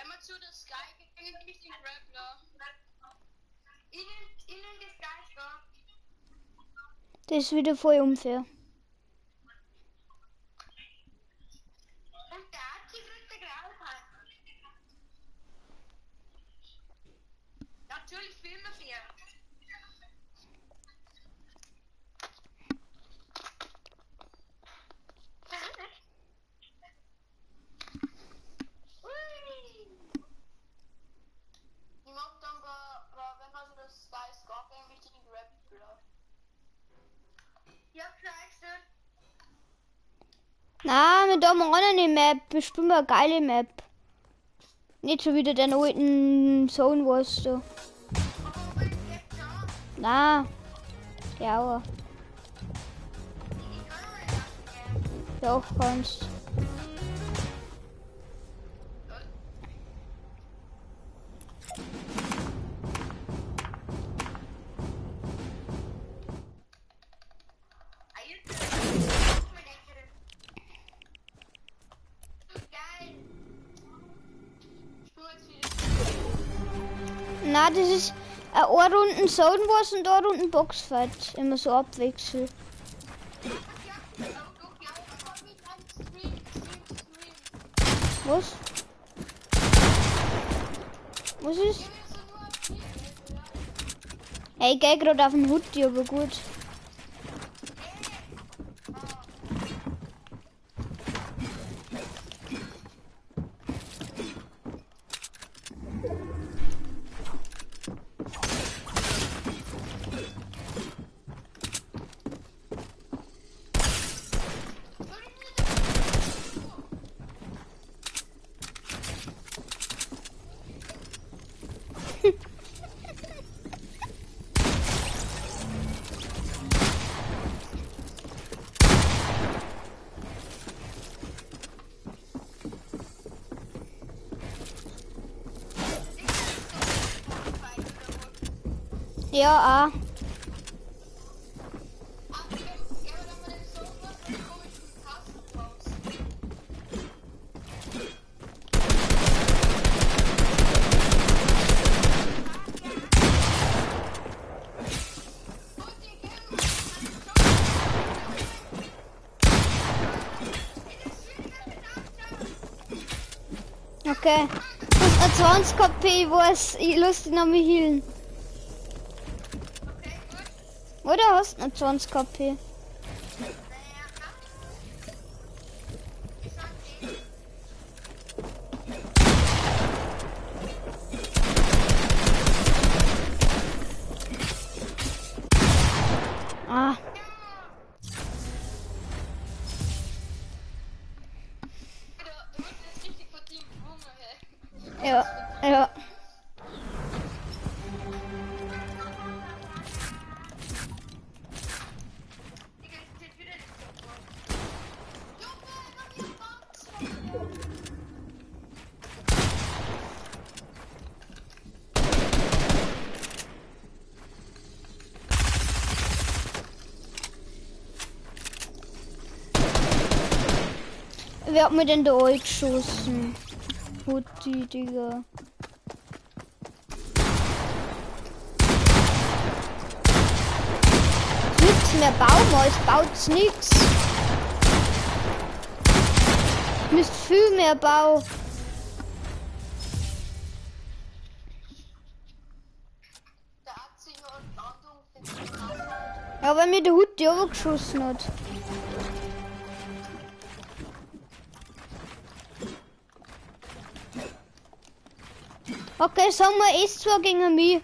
Wenn man zu der Sky geht, dann nicht den Grappler. Innen die Sky gehen. Das ist wieder voll unfair. Und der Archie kriegt der Graupass. Natürlich viel mehr fair. Ich mag dann, wenn man so das Sky Scorp eigentlich den Grappler. Ja, sagst du. Na, mit da mal eine Map. Bestimmt eine geile Map. Nicht schon wieder den alten Zone Wars da. Aber ich geb da. Na, ja, Ich kann auch nicht doch kannst. Na, das ist eine Runden Zone Wars und eine Runden Boxfight. Immer so abwechselnd. Was? Was ist? Hey, ich geh gerade auf den Hutti, aber gut. Ja, auch. Okay. Und ein 20 KP, ich weiß, ich lass dich noch mal healen. Oder hast du noch 20 KP? Ah. Ja, ja. Wer hat mir denn da geschossen? Hutti, Digga. Nichts mehr bauen, es baut nichts. Müsst viel mehr bauen. Ja, weil mir der Hutti auch geschossen hat. Okay, sagen wir es zwar gegen mich.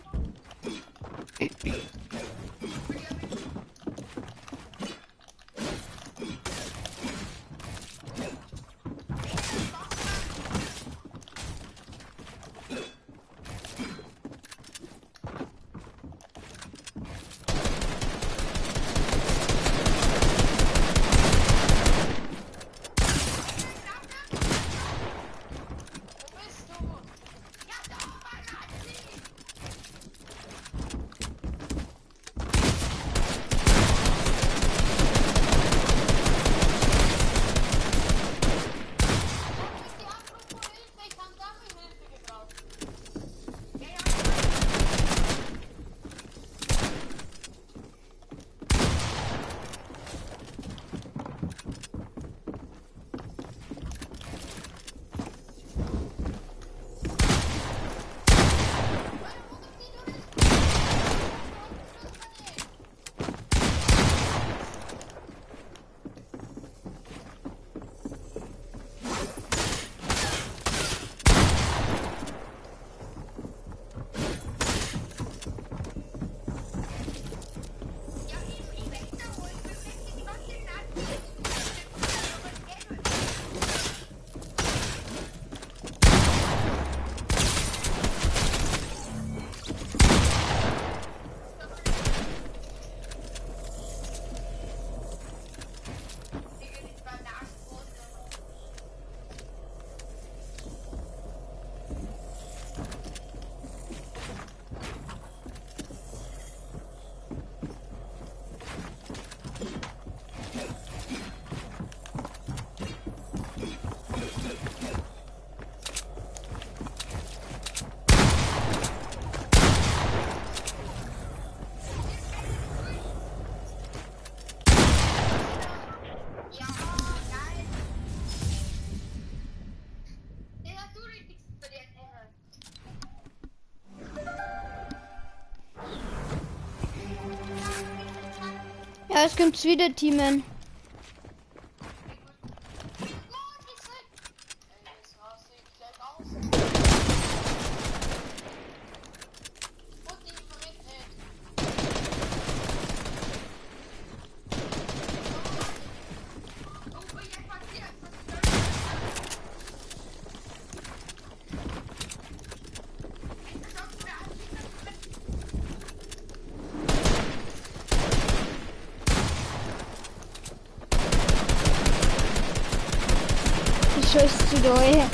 Ja, es kommt wieder Teamen. Ich schieße zu dir.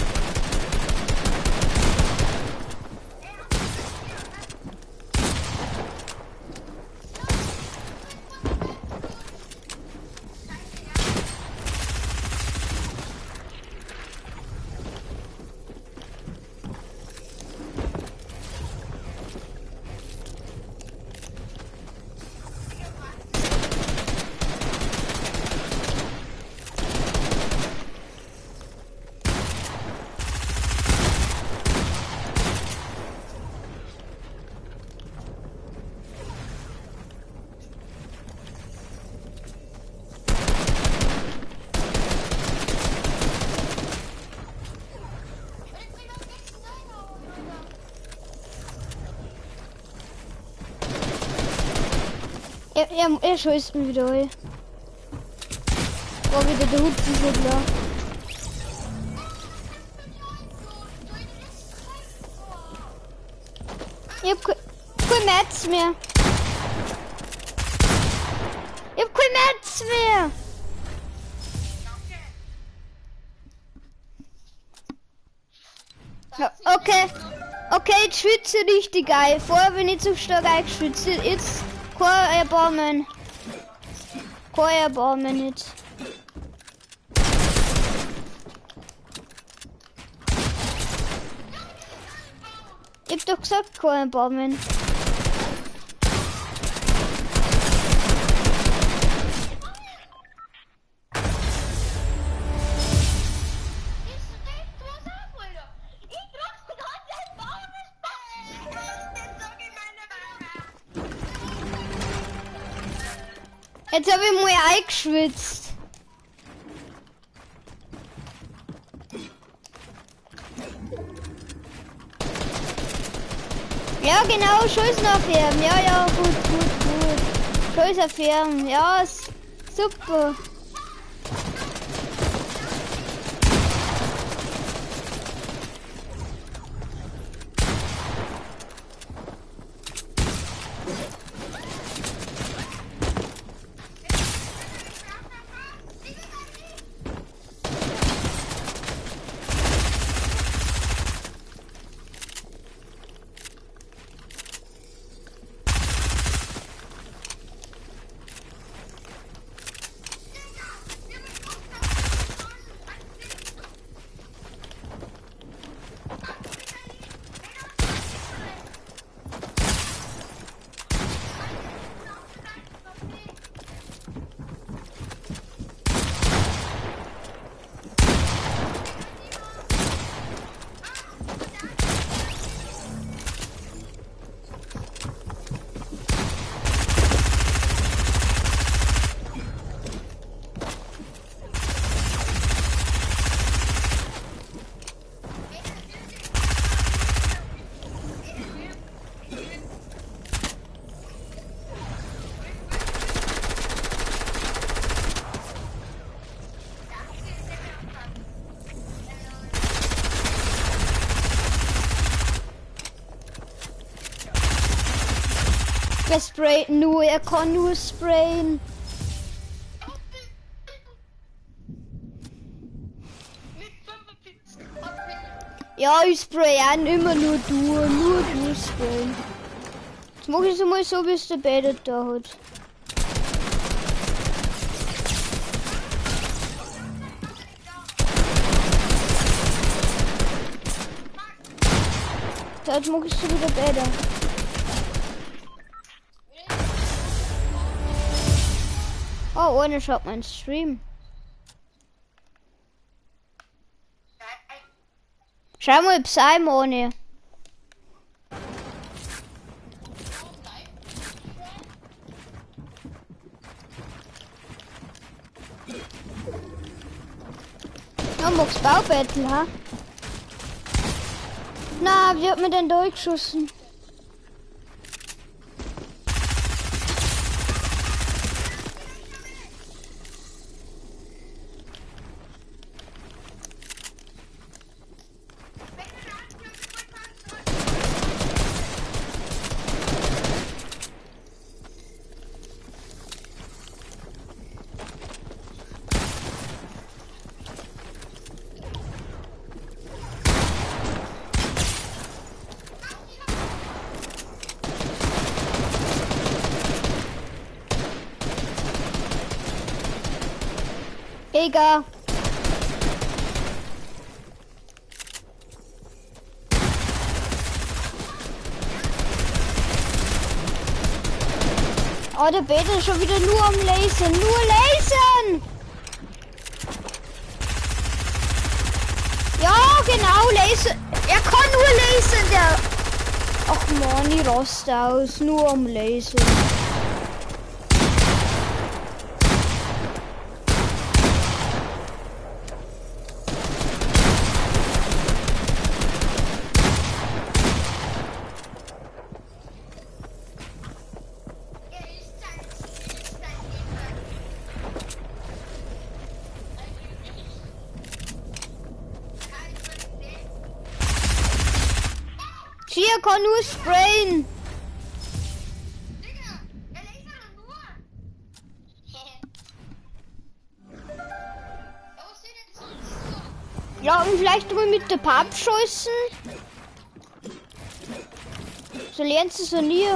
Er schießt mich wieder hin. Oh, wieder der Hut so klar. Ich hab kein Metz mehr. Ich hab kein Metz mehr. Ja, okay. Okay, jetzt schwitze richtig geil. Vorher bin ich zu stark eingeschwitzt. Jetzt kein Erbarmen. Kein Erbarmen jetzt. Ich hab doch gesagt, kein Erbarmen. Jetzt habe ich mal eingeschwitzt. Ja, genau, Scheiß nachfärben. Ja, ja, gut. Scheiß erfärben. Ja, super. Er sprayt nur, er kann nur sprayen. Ja, ich spray an, immer nur du sprayen. Jetzt mach ich es mal so, bis der Bäder da hat. So, jetzt mach ich es so wieder Bäder. Oh, ohne schaut mein Stream. Schau mal, Psy ohne. Ja, Max Baubattle, ha? Na, wie hat mir denn durchgeschossen? Egal. Oh, der Beta ist schon wieder nur am Lasern. Nur Lasern! Ja, genau, Laser. Er kann nur lasern, der. Ach man, ich raste aus. Nur am Lasern. Hier kann nur sprayen. Digga, er lasert nur. Ja, was sind denn sonst so? Ja, und vielleicht mal mit der Pub schießen. So lernst du es ja nie.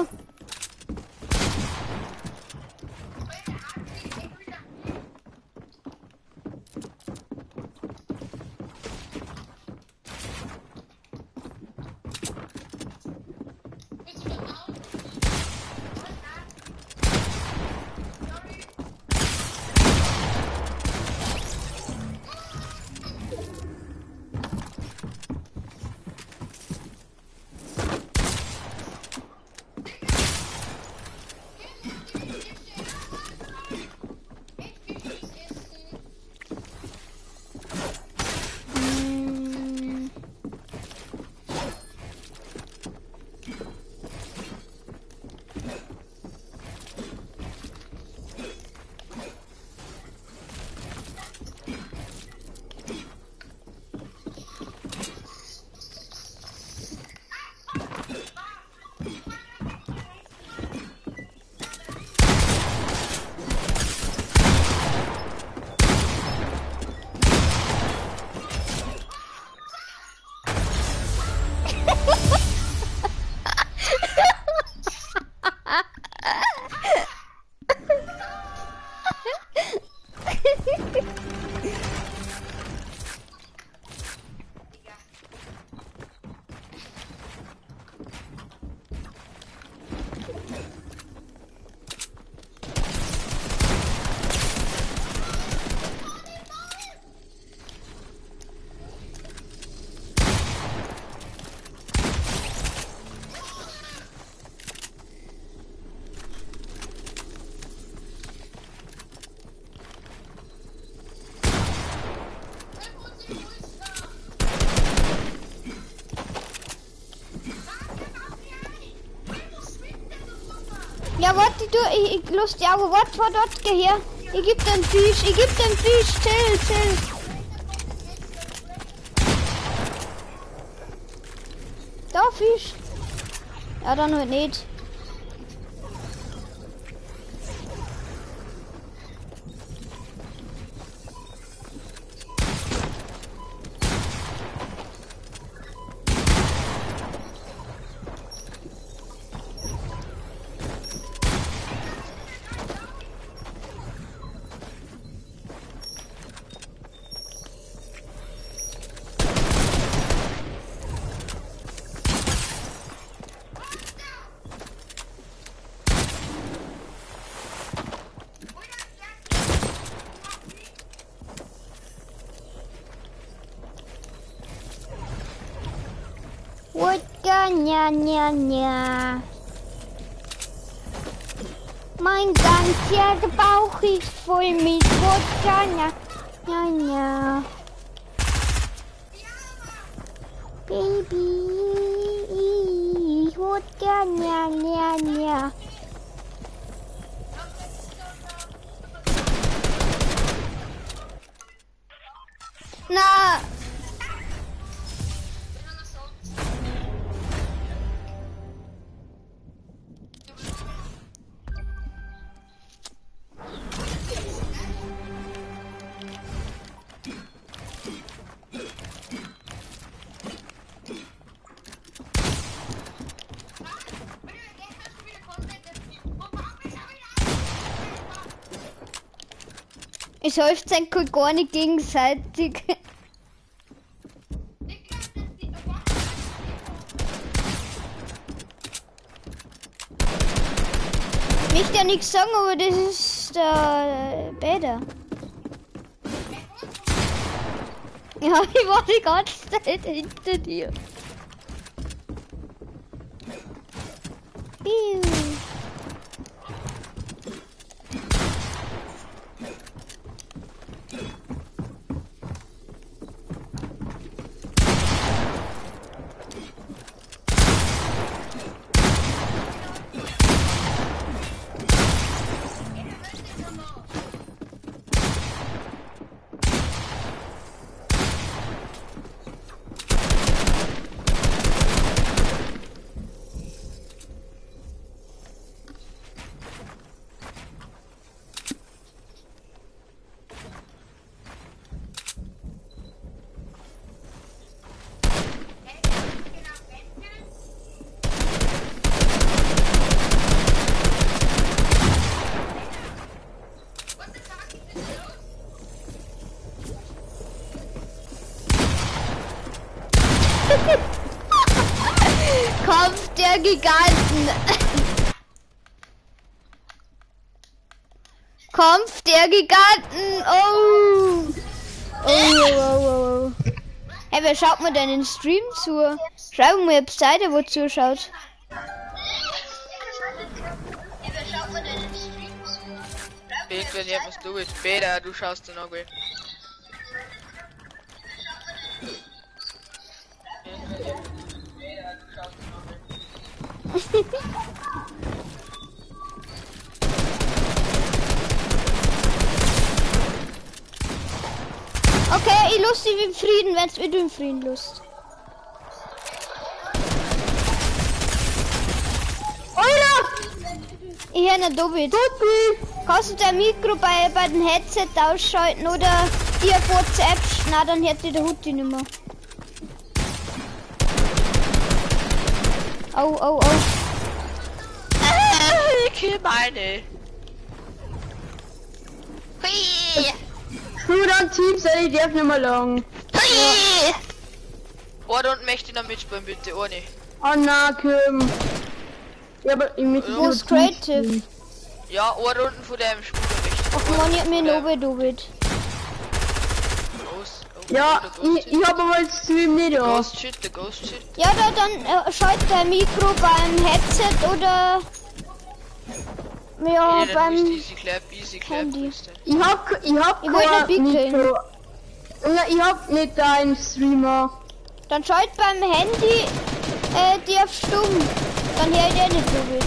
Ja, warte, du, ich lust die Augen, warte, geh her. Ich geb den Fisch, chill. Da, Fisch. Ja, dann halt nicht. Wodka, nya. Mein ganzer Bauch ist voll mit Wodka, ja, ja, ja. Baby, ich Wodka, ja, ja, ja. Na, es hilft sein gar nicht gegenseitig. Ich möchte ja nichts sagen, aber das ist der Bäder. Ja, ich war die ganze Zeit hinter dir. Piu. Kampf der Giganten. Kampf der Giganten. Oh. Oh, oh, oh, oh. Hey, wer schaut mir denn den Stream zu? Schreibt mir auf Seite, wo zuschaut. Wenn ihr was du willst, später, du schaust dann auch gut. Okay, ich lust dich im Frieden, wenn's mit dem Frieden lust. Alter! Ich höre nicht David. Kannst du dein Mikro bei den Headset ausschalten oder dir auf WhatsApp? Na, dann hätte der Hut die Nummer. Au, au, au. Ich kill meine. Du dann Team sei, ich darf nicht mehr lang. Ja. Oder und möchte ich noch mitspielen, bitte, ohne. Oh na, Kim. Ja, aber ich möchte Wo ist Creative? Ja, oder unten von dem Spieler möchte. Ach man, ich hab mir Nobe David. Ja, ich hab aber jetzt Stream nicht auf. Ghost Shit, der Ghost Shit. Ja, dann schalt dein Mikro beim Headset oder ja, beim Easy clap, Handy. Ich hab Ich wollte nicht Mikro. Ja, ich hab nicht deinen Streamer. Dann schalt beim Handy die auf stumm. Dann hör ich dir nicht so gut.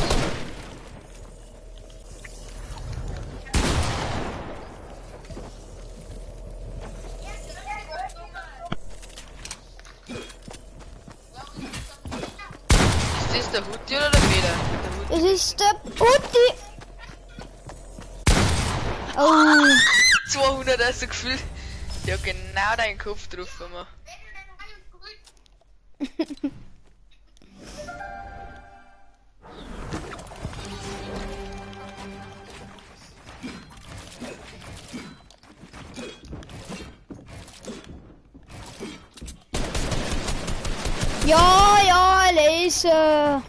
Ist das der Hutti oder der Peter? Der Hutti. Es ist der Putti. Oh. 200 hast du gefühlt. Ja, genau deinen Kopf drauf gemacht. Ja, ja, Laser.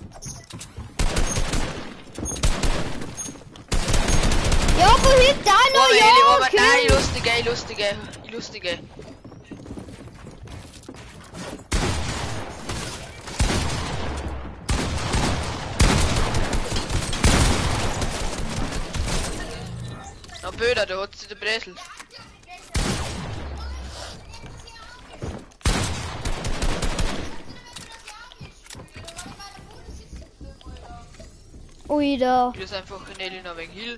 Ja, wohin da noch? Ja, okay. Nein, lustige. Böder, da hat sie der Bresel. Ui, da. Hier ist einfach in Elina wegen Hill.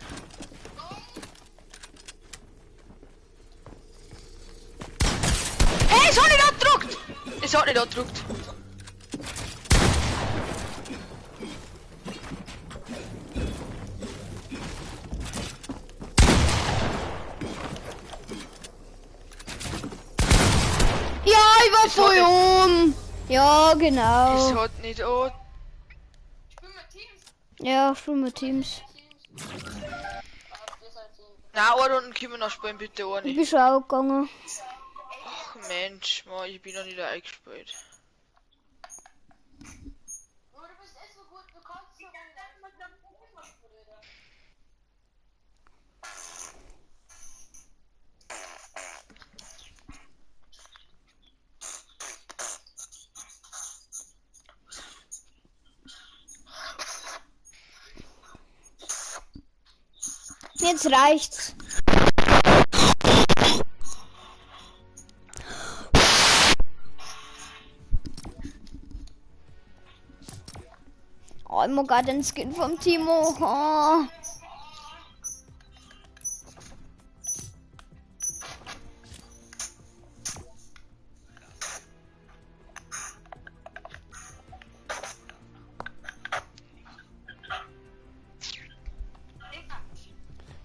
Hey, es hat nicht abgedruckt! Es hat nicht abgedruckt. Ja, ich war voll um. Ja, Es genau. hat nicht ab. Ja, schon mit Teams. Na, eine Runde können wir noch spielen, bitte Ich eine. bin schon auch gegangen. Ach Mensch, Mann, ich bin noch nicht eingespielt. Jetzt reicht's. Oh, ich mag gerade den Skin vom Timo. Oh.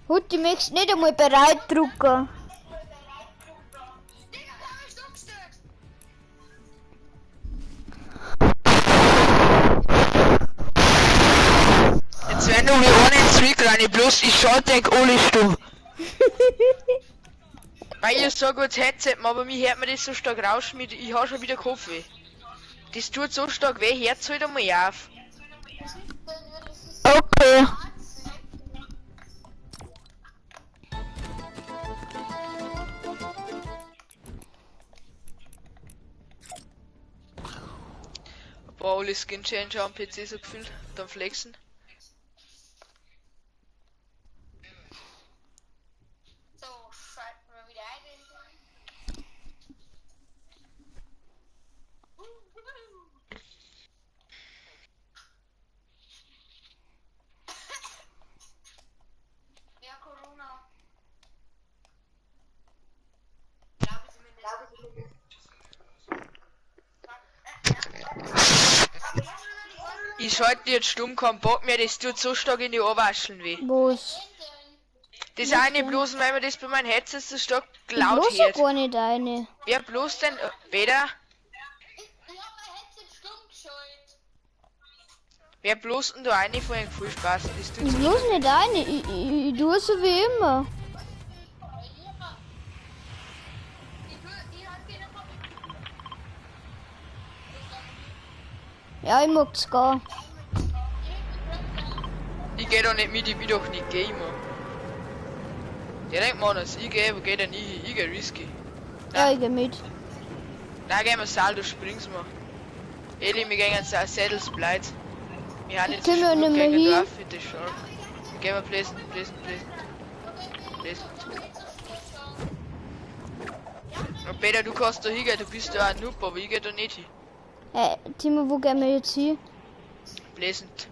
Gut, die möchtest nicht einmal bereit drucken. Jetzt werden wir ohne Zwick rein, bloß ich schau denk, alles du. Weil ich so gut Headset, aber mir hört mir das so stark rauschen, ich habe schon wieder Kopfweh. Das tut so stark weh, hört's halt einmal auf. Okay. Boah, alle Skin Changer am PC so gefühlt, dann flexen. So, schalten wir wieder ein. Ja, Corona. Glaube zumindest. Ich schalte jetzt stumm, kein Bock mehr, das tut so stark in die Ohrwascheln weh. Was? Das eine bloß, weil mir das bei meinem Headset so stark Ich laut bloß ja hört. gar nicht eine. Wer bloß denn, weder, Ich hab mein Headset stumm geschaltet. wer bloß und du eine von euch viel Spaß, das tut Ich so bloß nicht eine. Ich tue so wie immer. Ja, ich mag's gar. Ich geh doch nicht mit, ich bin doch nicht Gamer. Der denkt man, dass ich gehe, wo geht er nie? Ich geh risky. Ja, ich geh mit. Da gehen wir Saldo, spring's mal. Eli, wir gehen jetzt als Saddles Bleit. Wir haben jetzt Können wir nicht mehr gegen hin? drauf mit der Shark. Gehen wir Pleasant. Und Peter, du kannst da hingehen, du bist da ein Noob, aber ich geh da nicht hin. Timo, wo gehen wir jetzt hin? Pleasant.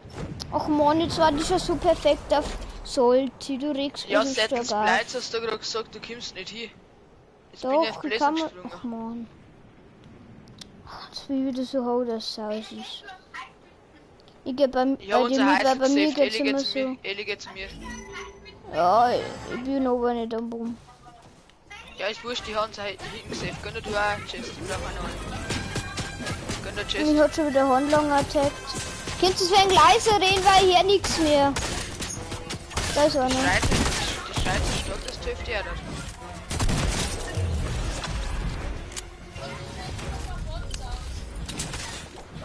Ach man, jetzt war die schon so perfekt auf Solti. Du regst Ja, mich Saddles stark Bleit auf. hast du gerade gesagt, du kommst nicht hin. Jetzt bin ich auf Doch, ich Pleasant kann man... gesprungen. Ach man. Das will wieder so haut, das Saus ist. Ich geh bei Ja, dir mit, unser weil Heiß bei mir safe, geht's Eli immer geht zu mir. so. Eli geht zu mir. Ja, ich bin aber nicht am Boden. Ja, ist wurscht, die haben sie hinten safe. Gönn du auch Chest, ich brauch eine an. Gönn der Chest. Mich hat schon wieder Handlung attackt. Könnt ihr wegen leiser reden, weil hier nichts mehr. Da ist einer. Die schreit so stark, das dürfte ja nicht.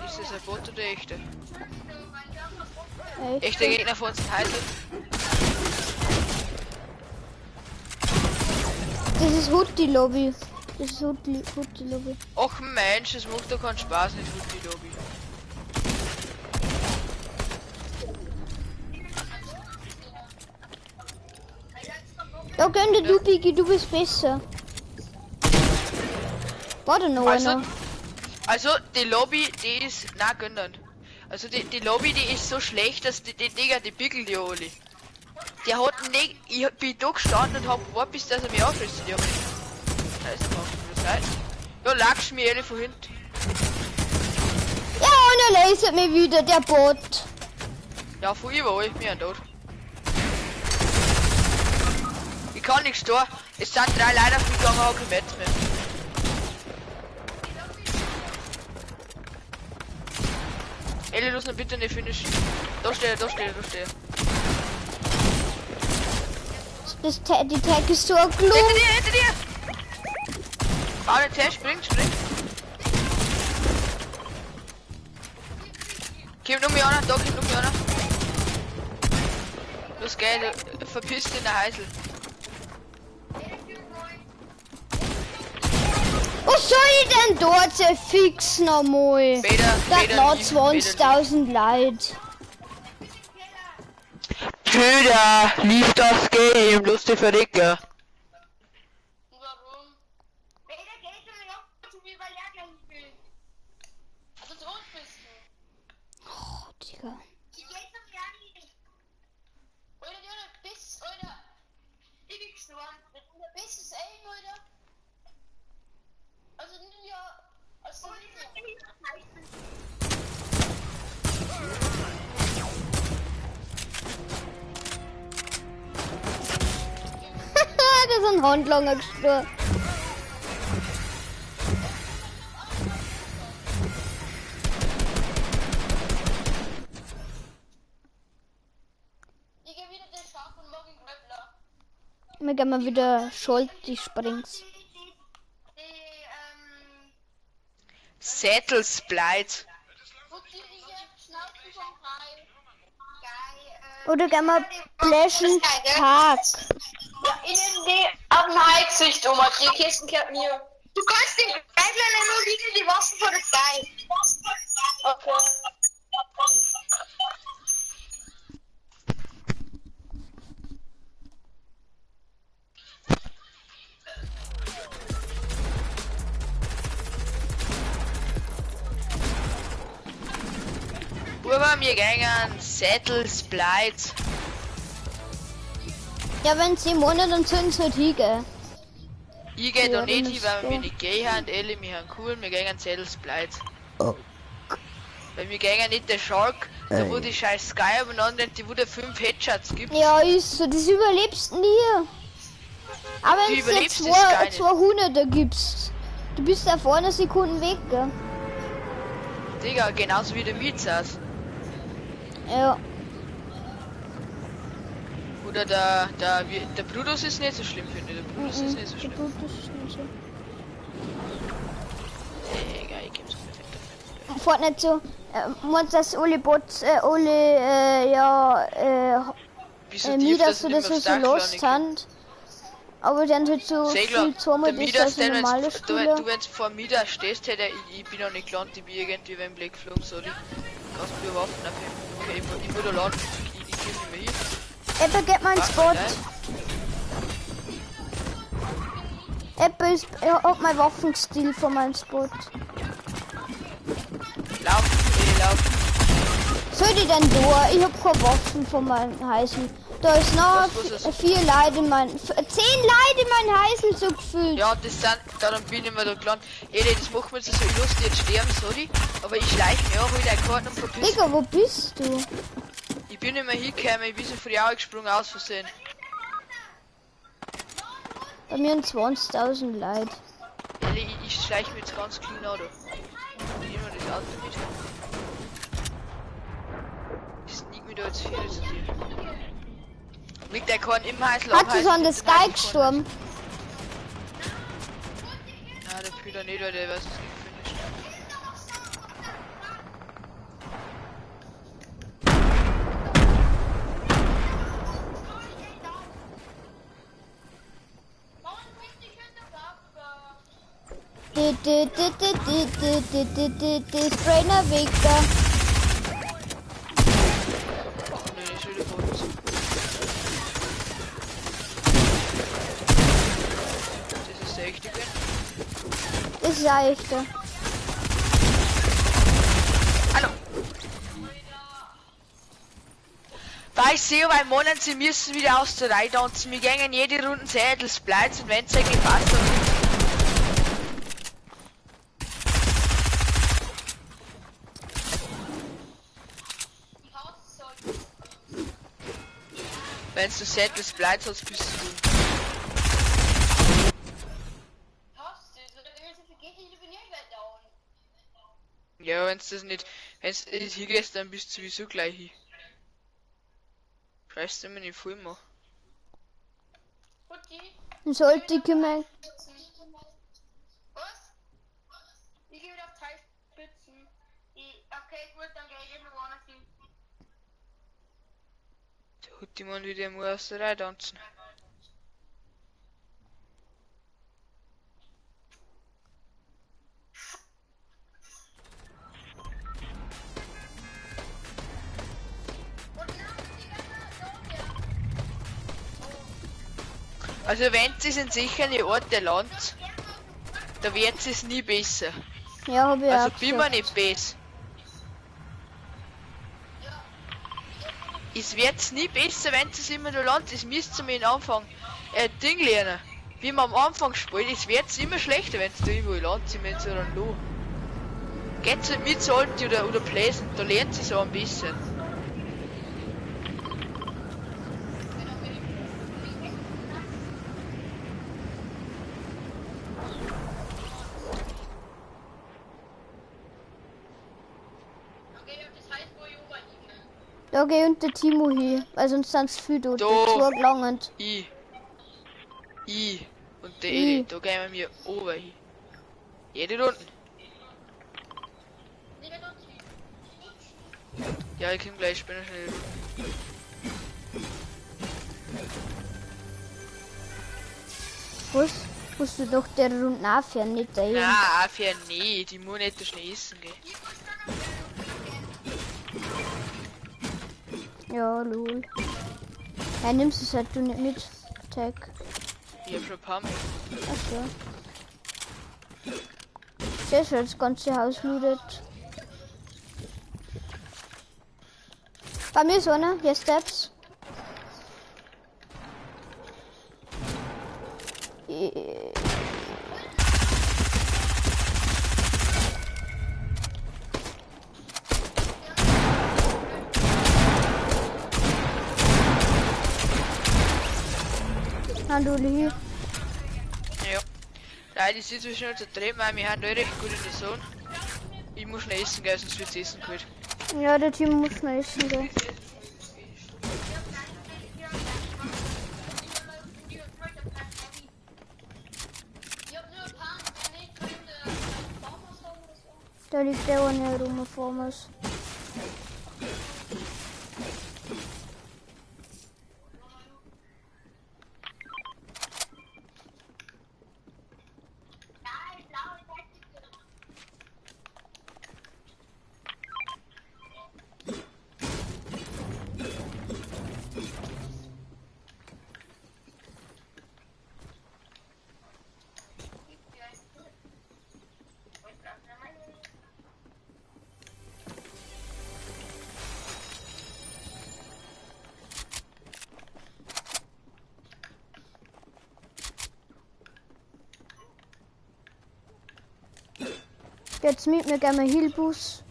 Ist das ein Bot oder echter? Echt? Echter Gegner von uns Titan. Das ist Hutti-Lobby. Das ist Hutti-Lobby. Och Mensch, das macht doch keinen Spaß nicht mit die Lobby. Ja, gönn dir du, Biggie, du bist besser. Warte noch einer. Also, die Lobby, die ist. Na, gönnend. Also, die Lobby, die ist so schlecht, dass die Digga, die Pickel die alle. Der hat nicht. Ich bin da gestanden und hab gewartet, bis dass er mich aufschießt. Ja, ja, lagst mir alle von hinten. Ja, und er lasert mich wieder, der Bot. Ja, von überall, mir ein tot. Ich kann nichts tun. Es sind 3 Leute auf mich gegangen, auch kein Metz mehr. Ellie, lass ihn bitte nicht finishen. Da steht er, da steht er, da steht er. Die Tag ist so klug. Hinter dir! Bau den Tag, springt. Komm nur mir einer, da kommt nur mir einer. Los geil, verpiss dich in der Heisel. Was soll ich denn dort fix nochmal? Das laut 20.000 Leute. Köder, lief das Game, lustig verdicker. Warum? Peter geht schon nicht auf zu mir, weil er gleich will. Also zu uns bist du. Oh, Digga. Die geht doch ja nicht. Oder bis, oder. Ich bin gestorben. Oder bis ist oder. Also nimm ja. Also Das ist ein Handlanger gestorben. ich geh wieder den Schach und morgen Gröppler. Wir gehen mal wieder Schuld, die Springs. Sättelspleit. Oder gehen wir Pleasant Park. Ja, in den auf dem Heizsicht, Oma, die Kisten gehört mir. Du kannst den Beiblein nur liegen, die Waffen vor der Zeit. Okay. Burba, wir gehen Sättelspleit. Ja, wenn sie wohnen, dann sollen sie halt hingehen. Ich geh Ja, da nicht dann hin, ist weil wir so. nicht gehen haben, Ellie, wir haben cool, wir gehen Sättelspleit. Weil wir gehen nicht der Shark, da wo die scheiß Sky umeinander, die wo der 5 Headshots gibt. Ja, ist so, das überlebst nie. Aber Du wenn du überlebst es gar nicht. 200er gibst, du bist da vorne Sekunden weg, gell? Digga, genauso wie der Mizas. Ja. Oder der Brutus ist nicht so schlimm, finde ich. Der Brutus ist nicht so schlimm. Das ist nicht so. Digga, ich geb's perfekt. Fortnite so, meinst dass alle Bots, Wieso Midas oder so lost sind. Aber die haben halt so viel zweimal der das als Midas, normale Spieler. du wenn du vor Midas stehst, hätte ich bin noch nicht gelandet, ich bin irgendwie über den Blick geflogen, sorry. Hast du Waffen auf jeden Fall. Okay, ich würde landen, ich geh nicht mehr hin. Apple geht mein Spot. Apple ist, er hat mein Waffenstil von meinem Spot. Lauf. Soll die denn da? Ich hab keine Waffen von meinem Heißel. Da ist noch Was ist? 4 Leute in mein, 10 Leute in mein Heißel so gefühlt. Ja, das sind, darum bin ich mir da gelandet. Ey, das macht mir jetzt so lustig, jetzt sterben, sorry. Aber ich schleiche mich auch wieder Karten und verpiss. Digga, wo bist du? Ich bin nicht mehr hingekommen, ich bin so früh gesprungen aus Versehen. Bei mir sind 20.000 Leute. Ey, ich schleiche mich jetzt ganz clean an. Ich nehme das Auto mit. Ich sneak mich da jetzt viel zu dir. Liegt der Korn im Heißel? Hat sie so an der Sky gestorben? Ja, der Püder nicht, weil der weiß, was ich finisht. Spray Navigator. Nee, nicht wieder vor uns. echte bin. Das ist ein echter. Hallo. Weil ich sehe, bei Monaten, sie müssen wieder aus der Reihe tanzen. Wir gehen jede Runde Sädels bleibt und wenn es eigentlich passt, dann wenn du Sädels bleibt, sonst bist du. Ja, wenn's das nicht, wenn's hier gehst, dann bist du sowieso gleich hier. Scheiße, immer nicht voll machen. Dann sollte ich kümmern. Was? Ich gehe wieder auf Teilspitzen. Okay, gut, dann gehe ich eben woanders hin. Der Huttimann will ja mal aus der Reihe tanzen. Also wenn sie sind sicher eine Ort der Land, da wird es nie besser. Ja, hab ich Also auch bin mir gesagt. nicht besser. Es wird nie besser, wenn es immer nur Land ist. Müsst ihr mir am Anfang Ding lernen. Wie man am Anfang spielt, es wird immer schlechter, wenn es da irgendwo Land sind, wenn sie dann lo. Geht's nicht mit Salti oder Bläsen, da lernt sie so ein bisschen. Da geh und der Timo hin, weil sonst sind es viel dort. Da. Zwei gelangend. Ich und der Ich. Eli, da gehen wir oben hin. Jede Runde. Ja, ich komm gleich, ich bin schnell. Was? Musst du doch der Runde nachfahren, nicht dahin. Na, für nie, die muss nicht so schnell essen gehen. Ja, lol. Ja, nimmst es halt du nicht mit. Tag. Ich hab schon ein paar Mal. Achso. Sehr schön, das ganze Haus lootet. Bei mir ist einer, hier Steps. Hallo, hier. Ja. Nein, die Situation zu drehen, weil wir haben da recht gut in der Zone. Ich muss schnell essen gehen, sonst wird's essen kalt. Ja, der Team muss noch essen gehen. Da liegt der eine rum vor uns. Jetzt mit mir gerne mal Hilbus.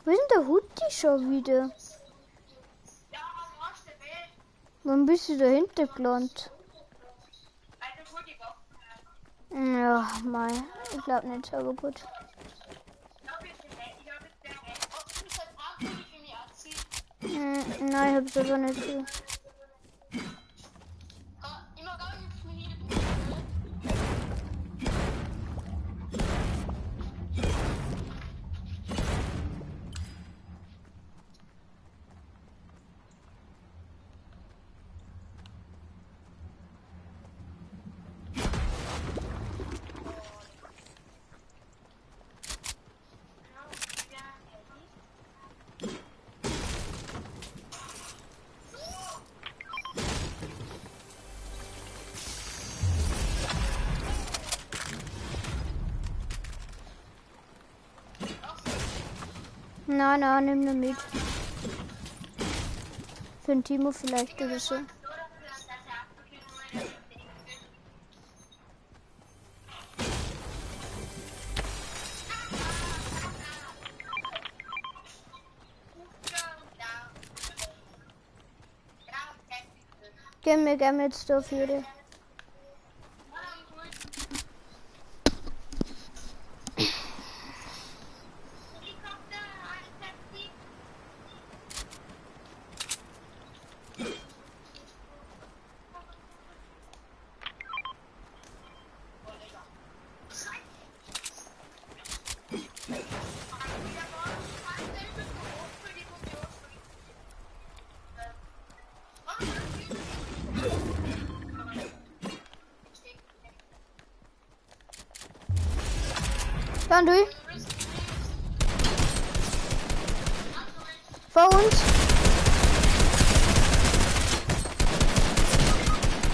Wo ist denn der Hutti schon wieder? Wann bist du dahinter gelandet? Ja, mei. Ich glaub nicht, aber gut. Nein, ich hab's aber nicht so. Nein, nimm nur mit. Für den Timo vielleicht oder so. Gehen wir jetzt dafür. Dann du. Vor uns.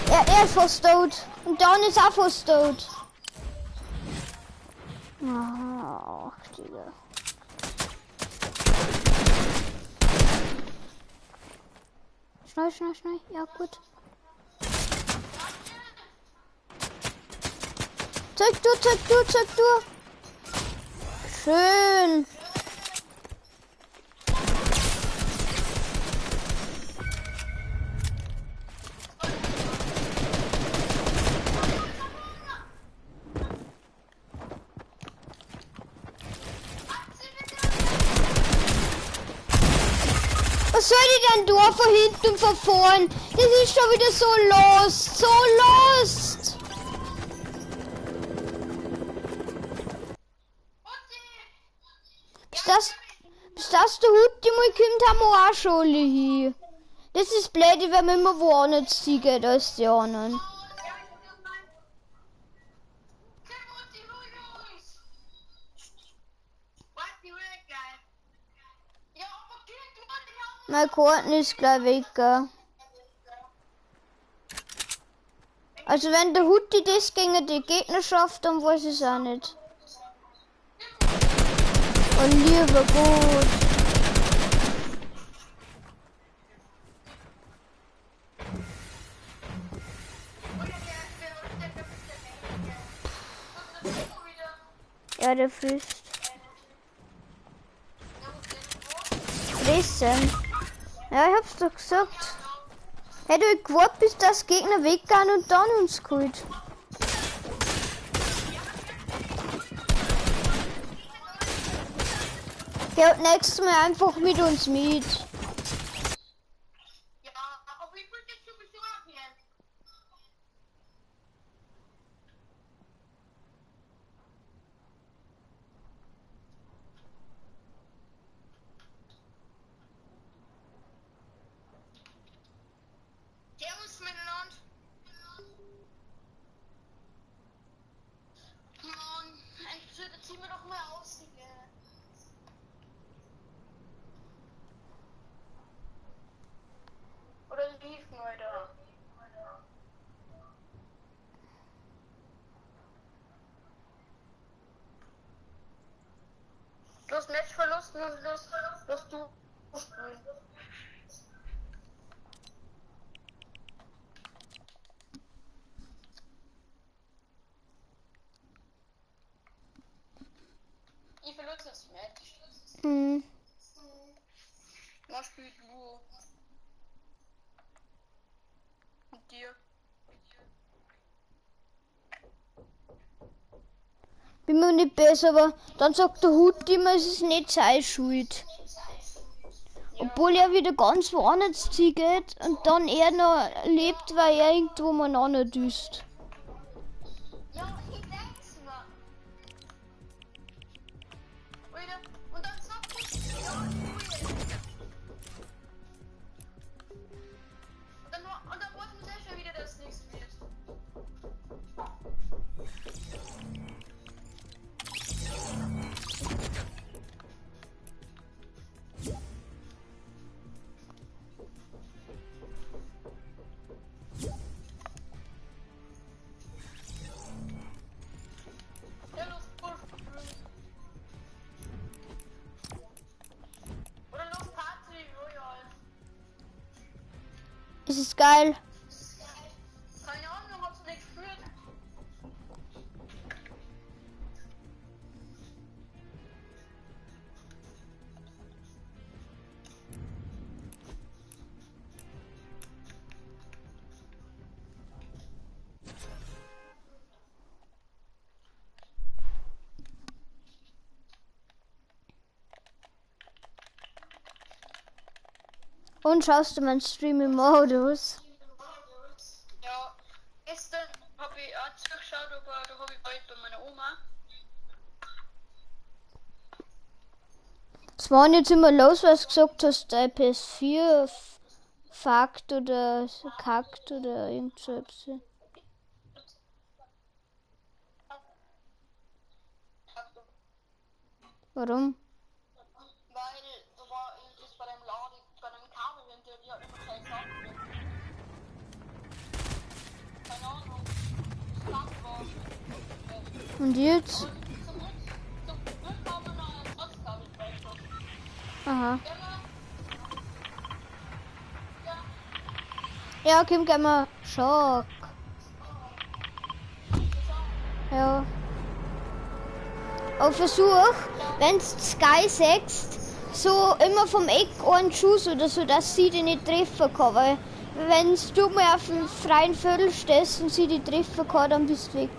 Er ist fast tot. Und dann ist auch fast tot. Ach, Digga. Schnell. Ja, gut. Zeig du. Schön. Was soll die denn da von hinten und von vorn? Das ist schon wieder so lost. Bis das der Hutti mal kommt, haben wir auch schon alle hier. Das ist blöd, wenn wir immer woanders ziehen als die anderen. Mein Karten ist gleich weg. Gell? Also wenn der Hutti das gegen die Gegner schafft, dann weiß ich es auch nicht. Oh lieber Gott. Ja, der frisst. Fressen. Ja, ich hab's doch gesagt. Hätte ich gewartet, bis das Gegner weggehen und dann uns geholt. Der hat nächstes Mal einfach mit uns mit. Ja, aber ich will das sowieso abnehmen. Servus miteinander. Mann, eigentlich ziehen wir doch mal aus, gell. Oder liefen, Alter. Los, Matchverlusten und los du spielen. Ich verlust das Match. Was spielt du? Mit dir? Bin mir nicht besser, aber dann sagt der Hut immer, es ist nicht seine Schuld. Obwohl er wieder ganz woanders geht und dann er noch lebt, weil er irgendwo miteinander düst. Ja, ich denk's mir. Alter, und dann sagt er, ja, cool. Und dann weiß man sehr schon wieder, dass nichts wird. Ist es geil? Keine Ahnung, hab's nicht gespürt. Und schaust du meinen Streaming-Modus? Ja, gestern hab ich auch zugeschaut, aber da hab ich bald bei meiner Oma. Es waren jetzt immer los, was du gesagt hast, der PS4 fuckt oder kackt oder irgend so etwas. Warum? Weil da war irgendwas bei dem Laden, bei dem Kabel hinter, die hat immer keinen Kabel. Keine Ahnung, das Kabel war. Und jetzt? Zum Glück haben wir noch ein Ersatzkabel drauf. Aha. Ja, Kim, gehen wir Schock. Ja. Auf Versuch, wenn du Sky sagst, so immer vom Eck einen Schuss oder so, dass sie die nicht treffen kann. Weil wenn du mal auf dem freien Viertel stehst und sie die treffen kann, dann bist du weg.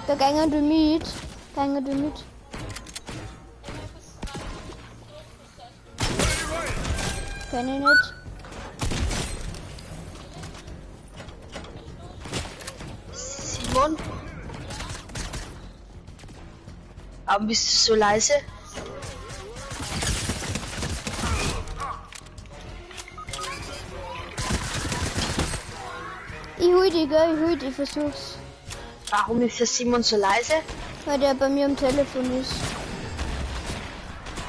Da gehen du mit. Gehen du mit. Kenn ich nicht. Simon? Warum bist du so leise? Ich hol die, gell? Ich versuch's. Warum ist der Simon so leise? Weil der bei mir am Telefon ist.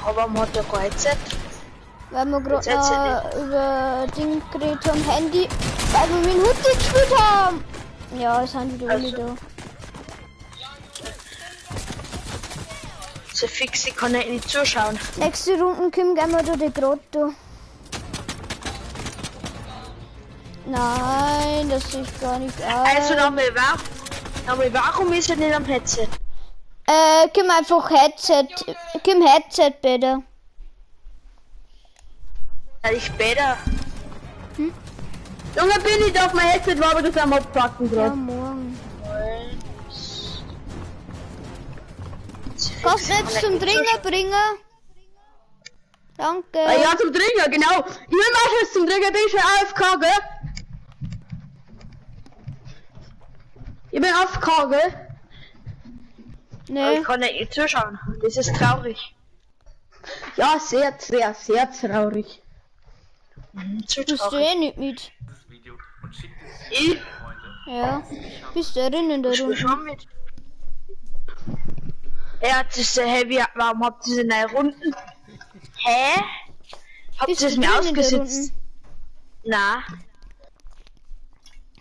Aber warum hat er kein Headset? Weil wir Jetzt erzähl gerade über Ding geredet haben, Handy, weil wir mit dem Hut gespielt haben. Ja, es sind wieder alle da. So fix, ich kann nicht zuschauen. Nächste Runde gehen wir da die Grotto. Nein, das sehe ich gar nicht aus. Also warum ist er nicht am Headset? Gib einfach Headset. Gib Headset bitte. Ja, ich besser. Junge, bin ich auf mein Headset, war aber das am Abpacken Ja, gerade. morgen. Kannst du jetzt zum Dringen bringen? Danke. Ja, zum Trinken, genau. Ich will mal was zum Trinken, bin schon AFK, gell? Ich bin AFK, gell? Aber Nee. ich kann nicht zuschauen. Das ist traurig. Ja, sehr, sehr, sehr traurig. Zu Bist du traurig. eh nicht mit? Ich Ja. Bist du drin in der spiel Runde? schon mit. Er hat diese Heavy. Warum habt ihr diese neue Runden? Hä? Habt Bist ihr du es mir drin in der ausgesetzt? Na,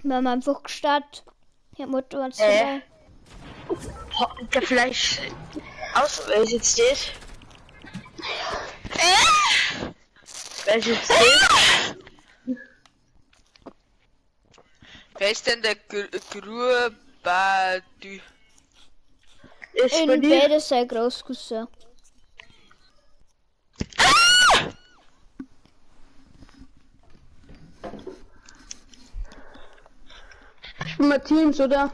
Wir haben einfach gestartet. Ich hab Motorrad Äh. dabei. der vielleicht ausgesetzt ist. Wer ist jetzt das? Wer ist denn der Grubadü? Ist bei In dir? beide sei groß Cousin. Ich bin mal Teams, oder?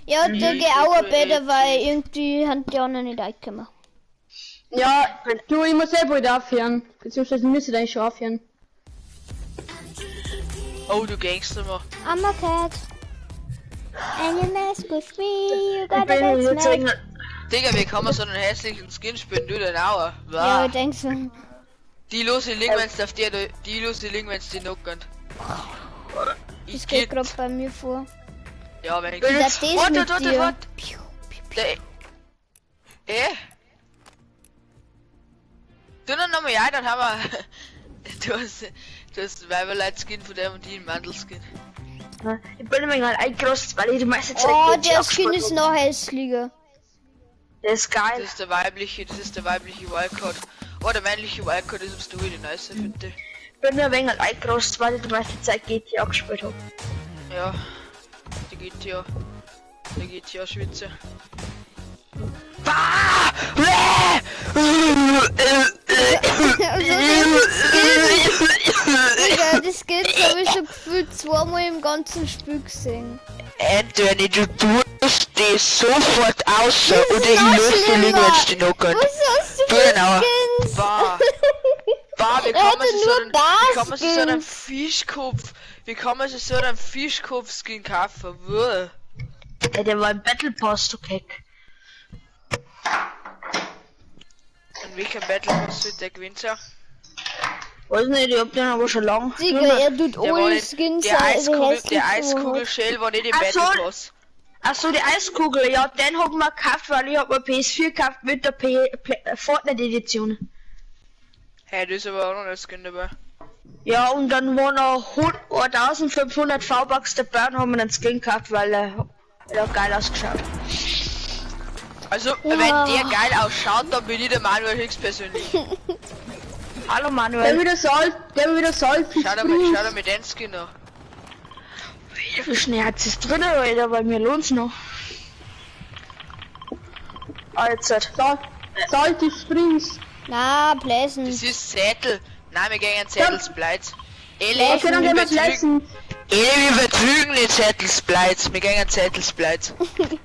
Ja, da geh auch beide, weil irgendwie haben die anderen nicht reingekommen. Ja, du, ich muss selber wieder aufhören. Beziehungsweise müsste eigentlich schon aufhören. Oh, du Gangster mal. I'm a cat. And you mess with me, you Ich got a bin bad jetzt smack. irgendein. Digga, wie kann man so einen hässlichen Skin spielen? Du denn auch? Ja, Wow. ich denk so. Die lose Link, wenn's auf dir, die lose Link, wenn's die knocken. Das geht gerade bei mir vor. Ja, wenn ich... Wie das mit dir? Warte. Du dann nochmal ja, dann haben wir... Du hast Weiberleit-Skin von dem und die Mandel-Skin. Ich bin mir gerade eingerostet, weil ich die meiste Zeit Oh, GT der Skin abgespielt ist hab. noch hässlicher. Der ist Das geil. ist der weibliche Wildcard. Oh, der männliche Wildcard ist ums Duell, die nice, finde ich. Ich bin mir ein wenig eingerostet, weil ich die meiste Zeit GT abgespielt habe. Ja, der GTA Schwitze. Digga, das geht, habe ich schon gefühlt zweimal im ganzen Spiel gesehen. Anthony, du tust die sofort aus oder ich noch löse die Link, schlimmer. wenn's die knocken. Was hast du Du für genau. Skins? Bah. Wie Er kann hatte man sich nur so einen Skins. Fischkopf, wie kann man sich so einen Fischkopf-Skin kaufen? Wuh. Ey, der war im Battle Pass, du Keck. In welchem Battle Pass wird der Gewinner? Weiß nicht, ich hab den aber schon lang. Digga, er tut Der war alle nicht, Skins der hässlich Eiskugel-Shell war nicht im Ach so. Battle Pass. Achso, die Eiskugel, ja, den hab ich mir gekauft, weil ich hab mir PS4 gekauft mit der Fortnite Edition. Hey, das ist aber auch noch ein Skin dabei. Ja, und dann waren noch 1500 V-Bucks dabei und haben wir einen Skin gekauft, weil er geil ausgeschaut. Also, Ja. wenn der geil ausschaut, dann bin ich der Manuel höchstpersönlich. Hallo Der Manuel. wieder Salzfisch Schau dir mir den Skin an. Wie schnell hat es drin, Alter, bei mir lohnt's noch. Allzeit. Salty Springs. Na, Bläsen. Das ist Zettel. Nein, wir gehen Zettelsbleiz. Eli, Okay, dann gehen wir Flessen. Wir vertrügen nicht Zettelsbleiz. Wir gehen Zettelsbleiz.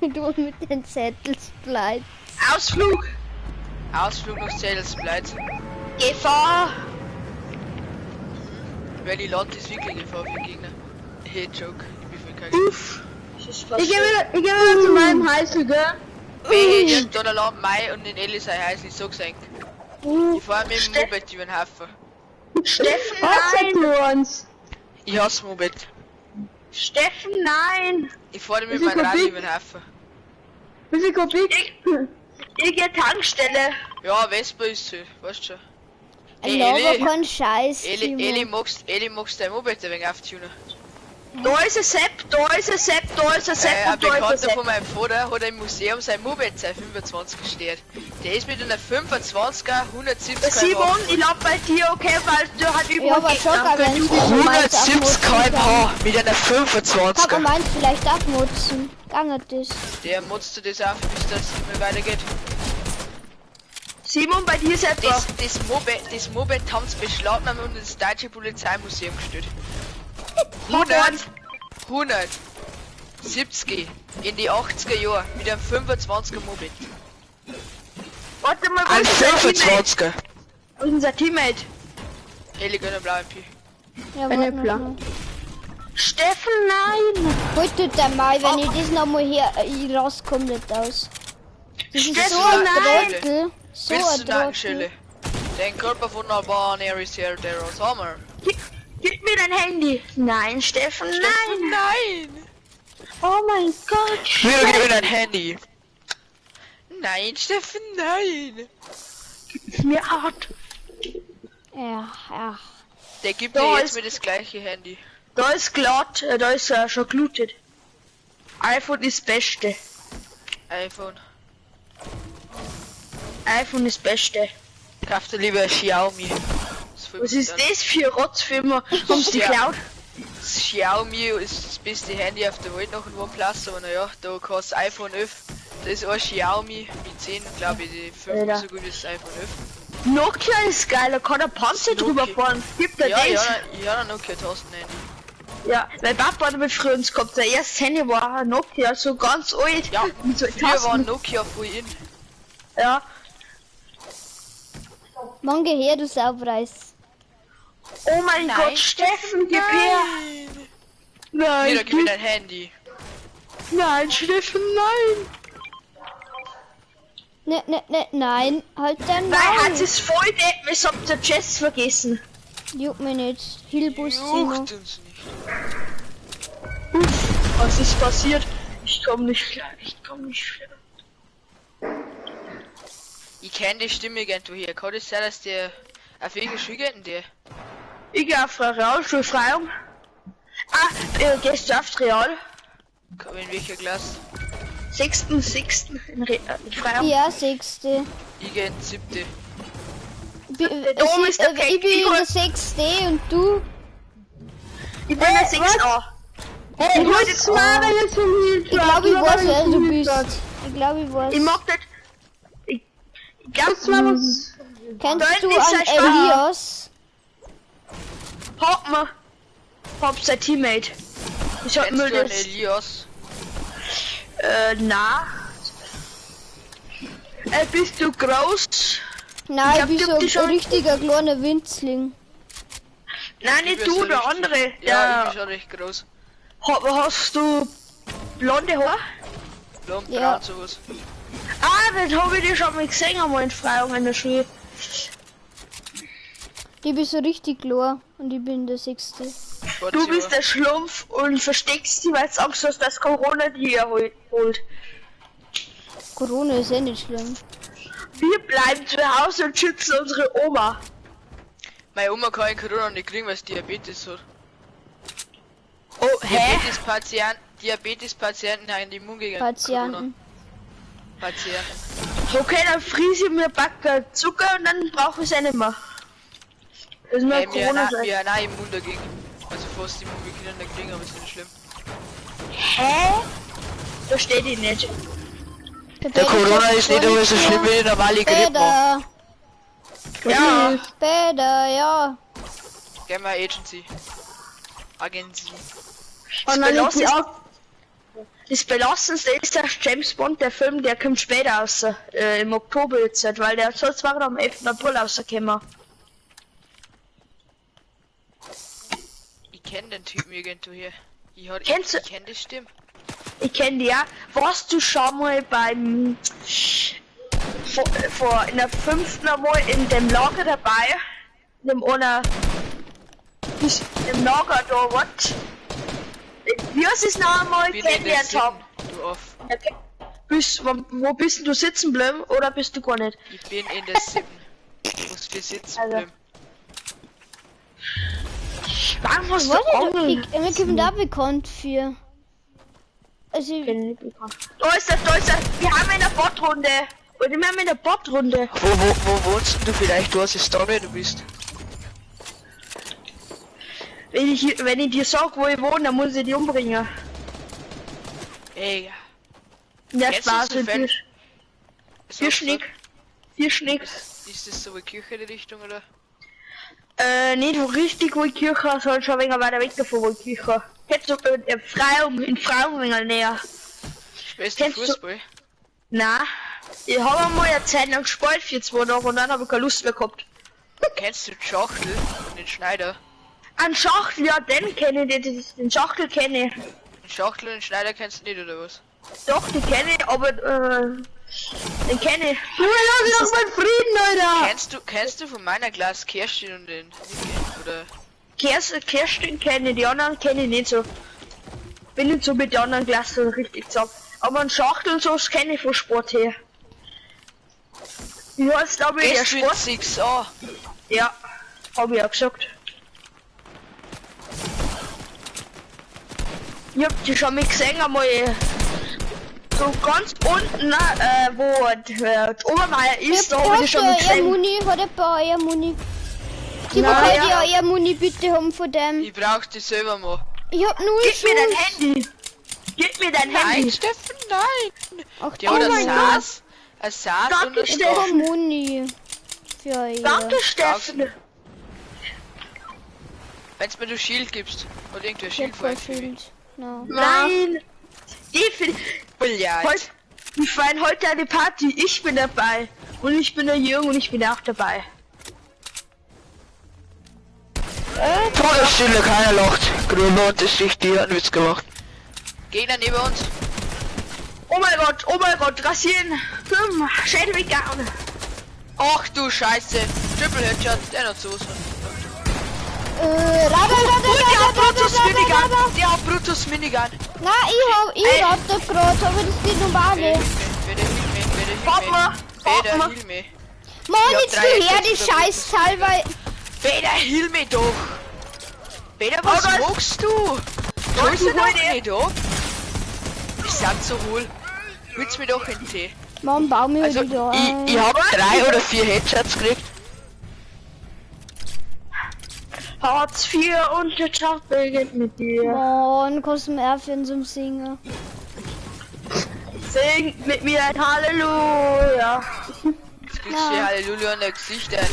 Du mit den Zettelsbleit. Ausflug. Ausflug nach Zettelsbleiz. Gefahr. Weil die Lotte ist wirklich Gefahr für Gegner. Hey, Joke. Wie viel kann ich? Uff. Das ist fast Ich geh wieder zu meinem Heißel, gell? Hey, da der Land Mai und den Eli sei heiß nicht so gesenkt. Ich fahr mit dem Moped über den Haufen. Steffen, Was nein. du uns? Ich hasse Moped. Steffen, nein. Ich fahr mit Wie viel meinem Rad Kubik? über den Haufen. Wie viel Kubik? Ich geh Tankstelle. Ja, Vespa ist so, weißt schon. Hey, Aber Eli, kein Scheiß. Eli Timo. magst dein Moped ein wenig auftunen. Da ist ein Sepp, da ist ein Sepp, da ist ein Sepp Ein und da ist ein Bekannter Sepp. von meinem Vater hat im Museum sein Moped seit 25 gestört. Der ist mit einer 25er 170 Simon, ich glaub bei dir, okay, weil du halt Ja, überall aber schon, Gegner, wenn wenn es du 170 km/h mit einer Papa 25er. meint vielleicht abnutzen. Gange das. Der mutzt das auf, bis das nicht mehr weitergeht. Simon, bei dir ist etwas. Das Moped haben sie beschlagnahmt und ins deutsche Polizeimuseum gestellt. 170 in die 80er Jahre mit einem 25er Moped. Warte mal, Ein wo ist unser Teammate? 25er. Wo ist unser Teammate? Eli gönnt einen blauen Pi. Ja, Eine warte noch Plan. mal. Steffen, nein! Heute der Mai, wenn ich das nochmal her rauskomme, nicht aus. Das ist Steffen, so ein nein! Trottel. So Willst ein du Trottel. Nackenschelle? Dein Körper von Albanien ist ja der Sommer. Gib mir dein Handy! Nein, Steffen, nein! Nein! Oh mein Gott! Wir geben dein Handy. Nein, Steffen, nein! Mir hart! Ja. Der gibt Da dir jetzt ist- mir das gleiche Handy. Da ist glatt, da ist schon glutet. iPhone ist Beste. iPhone. iPhone ist Beste. Kauf dir lieber ein Xiaomi. Was ist das für Rotzfirma? Haben sie die Ja. geklaut? Das Xiaomi ist das beste Handy auf der Welt nach dem OnePlus, aber naja, da kostet iPhone 11. Das ist ein Xiaomi mit 10, glaube ich, die 5 Alter. so gut wie das iPhone 11. Nokia ist geil, da kann der Panzer drüber Nokia. fahren. Gibt er Ja, das? ja, Nokia-Tastenhandy. Ja, mein Papa hat damit früher uns gehabt. Der erste Handy war ein Nokia, so ganz alt. Ja, mit so früher war Tasten. Nokia voll in. Ja. Mann, geh her, du Saupreis. Oh mein Nein, Gott, Steffen, gib her! Nein, Wieder gib mir dein Handy. nein, Steffen, nein! Nein, halt dein Weil hat Maul. es voll nett, was habt ihr Chess vergessen? Juckt mich nicht. Hilbus-Zimmer. Juckt uns nicht. Was ist passiert? Ich komm nicht klar, Ich kenne die Stimme irgendwo hier. Kann es sein, dass der auf welche Schule geht denn der? Ich geh auf Realschulfreiung. Gehst du aufs Real? In welcher Klasse? 6. in Freiung. Ja, 6. Ich gehe in 7. oben ist der Ich bin in der 6. und du? Ich bin der 6a. Hey, Ich was jetzt war da jetzt vom Ich glaube, ich weiß, wer du bist. Ich glaube, ich weiß. Ich mag das. Ich glaub, Das war was. Kennst Nein, du ist an ein Spaß. Elias? Hop sein Teammate. Ich hab Kennst mir du einen das. Elias? Na. Bist du groß? Nein, ich Ich bin hab so die schon- ein richtiger kleiner Winzling. Nein, nicht du, der andere. Ja, ich bin Der, schon recht groß. hast du blonde Haare? Blond, Ja. braun, sowas. Den habe ich dir schon mal gesehen einmal in Freiung in der Schule. Ich bin so richtig klar und ich bin der 6. Du bist der Schlumpf und versteckst dich, weil du Angst hast, dass Corona dir holt. Corona ist eh nicht schlimm. Wir bleiben zu Hause und schützen unsere Oma. Meine Oma kann Corona nicht kriegen, weil sie Diabetes hat. Oh, hä? Diabetespatienten haben Immun gegen Corona. Patienten. Patienten. Okay, dann friese ich mir Backer Zucker und dann brauche ich es nicht mehr. Das ist mir Corona sein. Wir haben auch immun dagegen. Also fast immun, wir können nicht kriegen, aber ist nicht schlimm. Hä? Versteh ich nicht. Der Corona ist nicht immer so schlimm wie die normale Grippe. Peter, Ja. Peter, ja. Gehen wir Agency. Das Belastendste ist der James Bond, der Film, der kommt später raus, im Oktober jetzt, weil der soll zwar am 11. April rauskommen. Ich kenne den Typen irgendwo hier. Kennst du- Ich kenne die Stimme. Ich kenne die ja. Warst du schon mal beim in der 5. Mal in dem Lager dabei? In dem einer im Lager da, was? Wie heißt es noch einmal? Ich bin in der Kennengelernt haben. 7. Du auf. Wo bist denn du sitzen bleiben oder bist du gar nicht? Ich bin in der 7. Muss wir sitzen Also. bleiben. Warum hast du Warte, Angeln? ich bin da bekannt für. Also, Da ist er. Wir haben eine Bot-Runde. Oder wir haben eine Bot-Runde. Wo wohnst denn du vielleicht? Du hast es da, wer du bist. Wenn ich dir sag, wo ich wohne, dann muss ich die umbringen. Ey, Ja, Kennst du Spaß. zufällig- Vier Schnick. Ist das so eine Kirche in die Richtung oder? Nicht wo richtig, wo die Kirche soll schon ein wenig weiter weg davon, wo die Kirche. Kennst du, in Freiung ein wenig näher. Spielst du Kennst du- Fußball? Na, ich habe einmal eine Zeit lang gespielt für 2 Tage und dann habe ich keine Lust mehr gehabt. Kennst du Schachtel und den Schneider? Ein Schachtel, ja, den kenne ich, den Schachtel kenne ich. Den Schachtel und den Schneider kennst du nicht oder was? Doch, den kenne ich, aber, den kenne ich. Lass doch mal Frieden, Alter! Kennst du von meiner Klasse Kerstin und den Niki? Oder? Kerstin kenne ich, die anderen kenne ich nicht so. Bin nicht so mit den anderen Klassen richtig gesagt. Aber ein Schachtel und so, das kenne ich von Sport her. Wie heißt glaube ich der Gehst du in Sport? 6A? Ja, habe ich ja gesagt. Ich hab die schon mal gesehen einmal so ganz unten, wo der Obermeier ist, da habe ich die schon mal Euer gesehen. Muni, hat ein paar Euer Muni. Die, wo Na, könnt ja. ihr Euer Muni bitte haben von dem? Ich brauch die selber mal. Ich hab 0 Gib mir dein Schuss. Handy! Gib mir dein Nein, Handy! Steffen, nein! Ach, Die hat oh ein mein Gott. Saas. Ein Saas Danke, und ein Ich Steffen. Stoff. hab Muni. Für euch. Danke, Steffen! Wenn's mir du Shield gibst. Oder irgendein Ich Shield hab voll vorhin. Schild. No. Nein! Die für Billard. heute, wir feiern heute eine Party, ich bin dabei. Und ich bin der Jürgen und ich bin auch dabei. Todesstille, keiner lacht. Grüne und ist sich die hat einen Witz gemacht. Gegner neben uns. Oh mein Gott, rasieren. 5, Schädel weggehauen. Ach du Scheiße. Triple Headshot, der hat sowas von. Rada. Der hat Brutus Minigun. Der hat Brutus Minigun. Nein, ich rate gerade, aber das geht um alle. Peter, heal me. Mann, Ich hab jetzt drei du her, Hits die über Scheißteil, weil... Peter, heal me doch. Peter, was magst du? Du bist ja noch nicht da. Ich sag so wohl. Willst mir doch in Tee. Mann, bau mir Also, wieder ein. Ich hab 3 oder 4 Headshots gekriegt. Hartz 4 und der Tag beginnt mit dir. Mann, kostet mehr für zum Singen. Singt mit mir ein Halleluja. Jetzt kriegst du Halleluja in der Gesicht ein.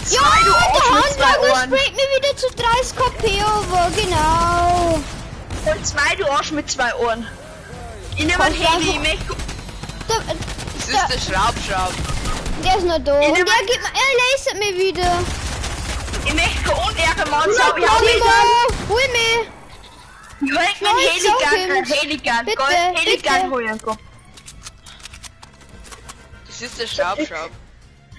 Ja, du Arsch mit 2 der Ohren. sprayt mir wieder zu 30 KP over, genau. Und 2, du Arsch mit 2 Ohren. Ich nehme ein Kommt Handy, einfach- ich möchte... Das ist der Schraubschraub. Der ist noch da. Ich Und nehm der ein- gibt mir, er lasert mich wieder. Ich möchte Unehrenmann sagen, ich hab Timo, hol mich. Ich hol Nein, mir so Heligun, Bitte, Gold, bitte. Heligun holen, komm. Das ist der Schraubschraub.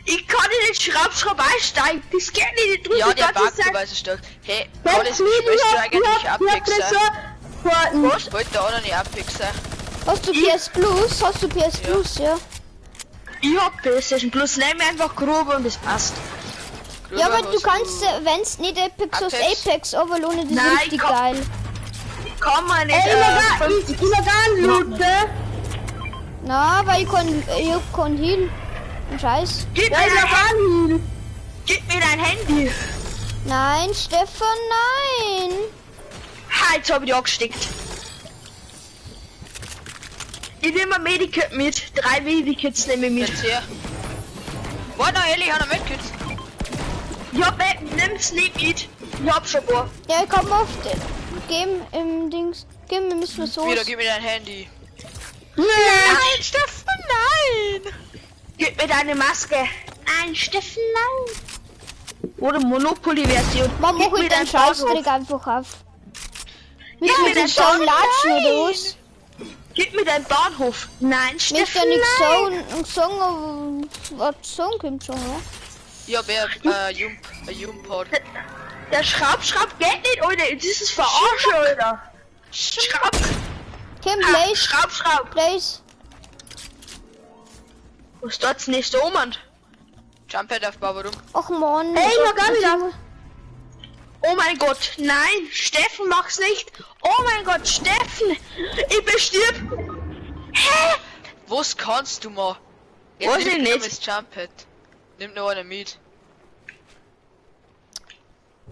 Ich kann in den Schraubschraub einsteigen, das geht nicht drüber. Ja, der backt ist aber so stark. Hey, Jetzt alles spielst du eigentlich Abwechsel? Was? Wollte da auch noch nicht Abwechsel. Hast du PS Plus? Hast du PS Ja. Plus, ja? Ich hab PlayStation Plus, nimm einfach grob und das passt. Ja, aber du kannst, wenn's nicht Apex hast, Apex? Apex Overload, das ist Nein, richtig komm. geil. Kann man nicht, Illegal looten. Na, weil ich kann heal. Scheiß. Gib mir dein Handy. Nein, Stefan, nein. Halt, hab ich angesteckt. Ich nehme ein Medikit mit, 3 Medikits nehme ich mit. Jetzt her. Warte noch, Ellie, hat er mitgekriegt. Ich hab, nimm's nicht mit. Ich hab schon paar. Ja, ich komm auf den. Geben im Dings. Geben wir müssen wir so. Wieder, gib mir dein Handy. Nein, Stefan, nein! gib mir deine Maske. Nein, Steffen, nein. Oder Monopoly-Version. Man Gib mach mir ich den deinen Bahnhof. Scheißdreck einfach auf. Gib Müssen mir wir den deinen Song Bahnhof. latschen oder was? Gib mir deinen Bahnhof. Nein, Nicht Steffen, ja nichts nein. sagen, was Song kommt schon, ja? Ja, wer, Jumport. Der Schraub geht nicht, Alter. Das ist Verarsche, Alter. Schraub. Kim, Blaze, Schraub. Blaze. Was ist das nicht so, Mann? Jumphead auf Barbarum. Ach man. Hey, ich hab wieder. Oh mein Gott, nein, Steffen mach's nicht. Oh mein Gott, Steffen, ich bestirb. Hä? Was kannst du mal? Weiß ich nimm nicht. das Jumphead. Nimm noch eine mit.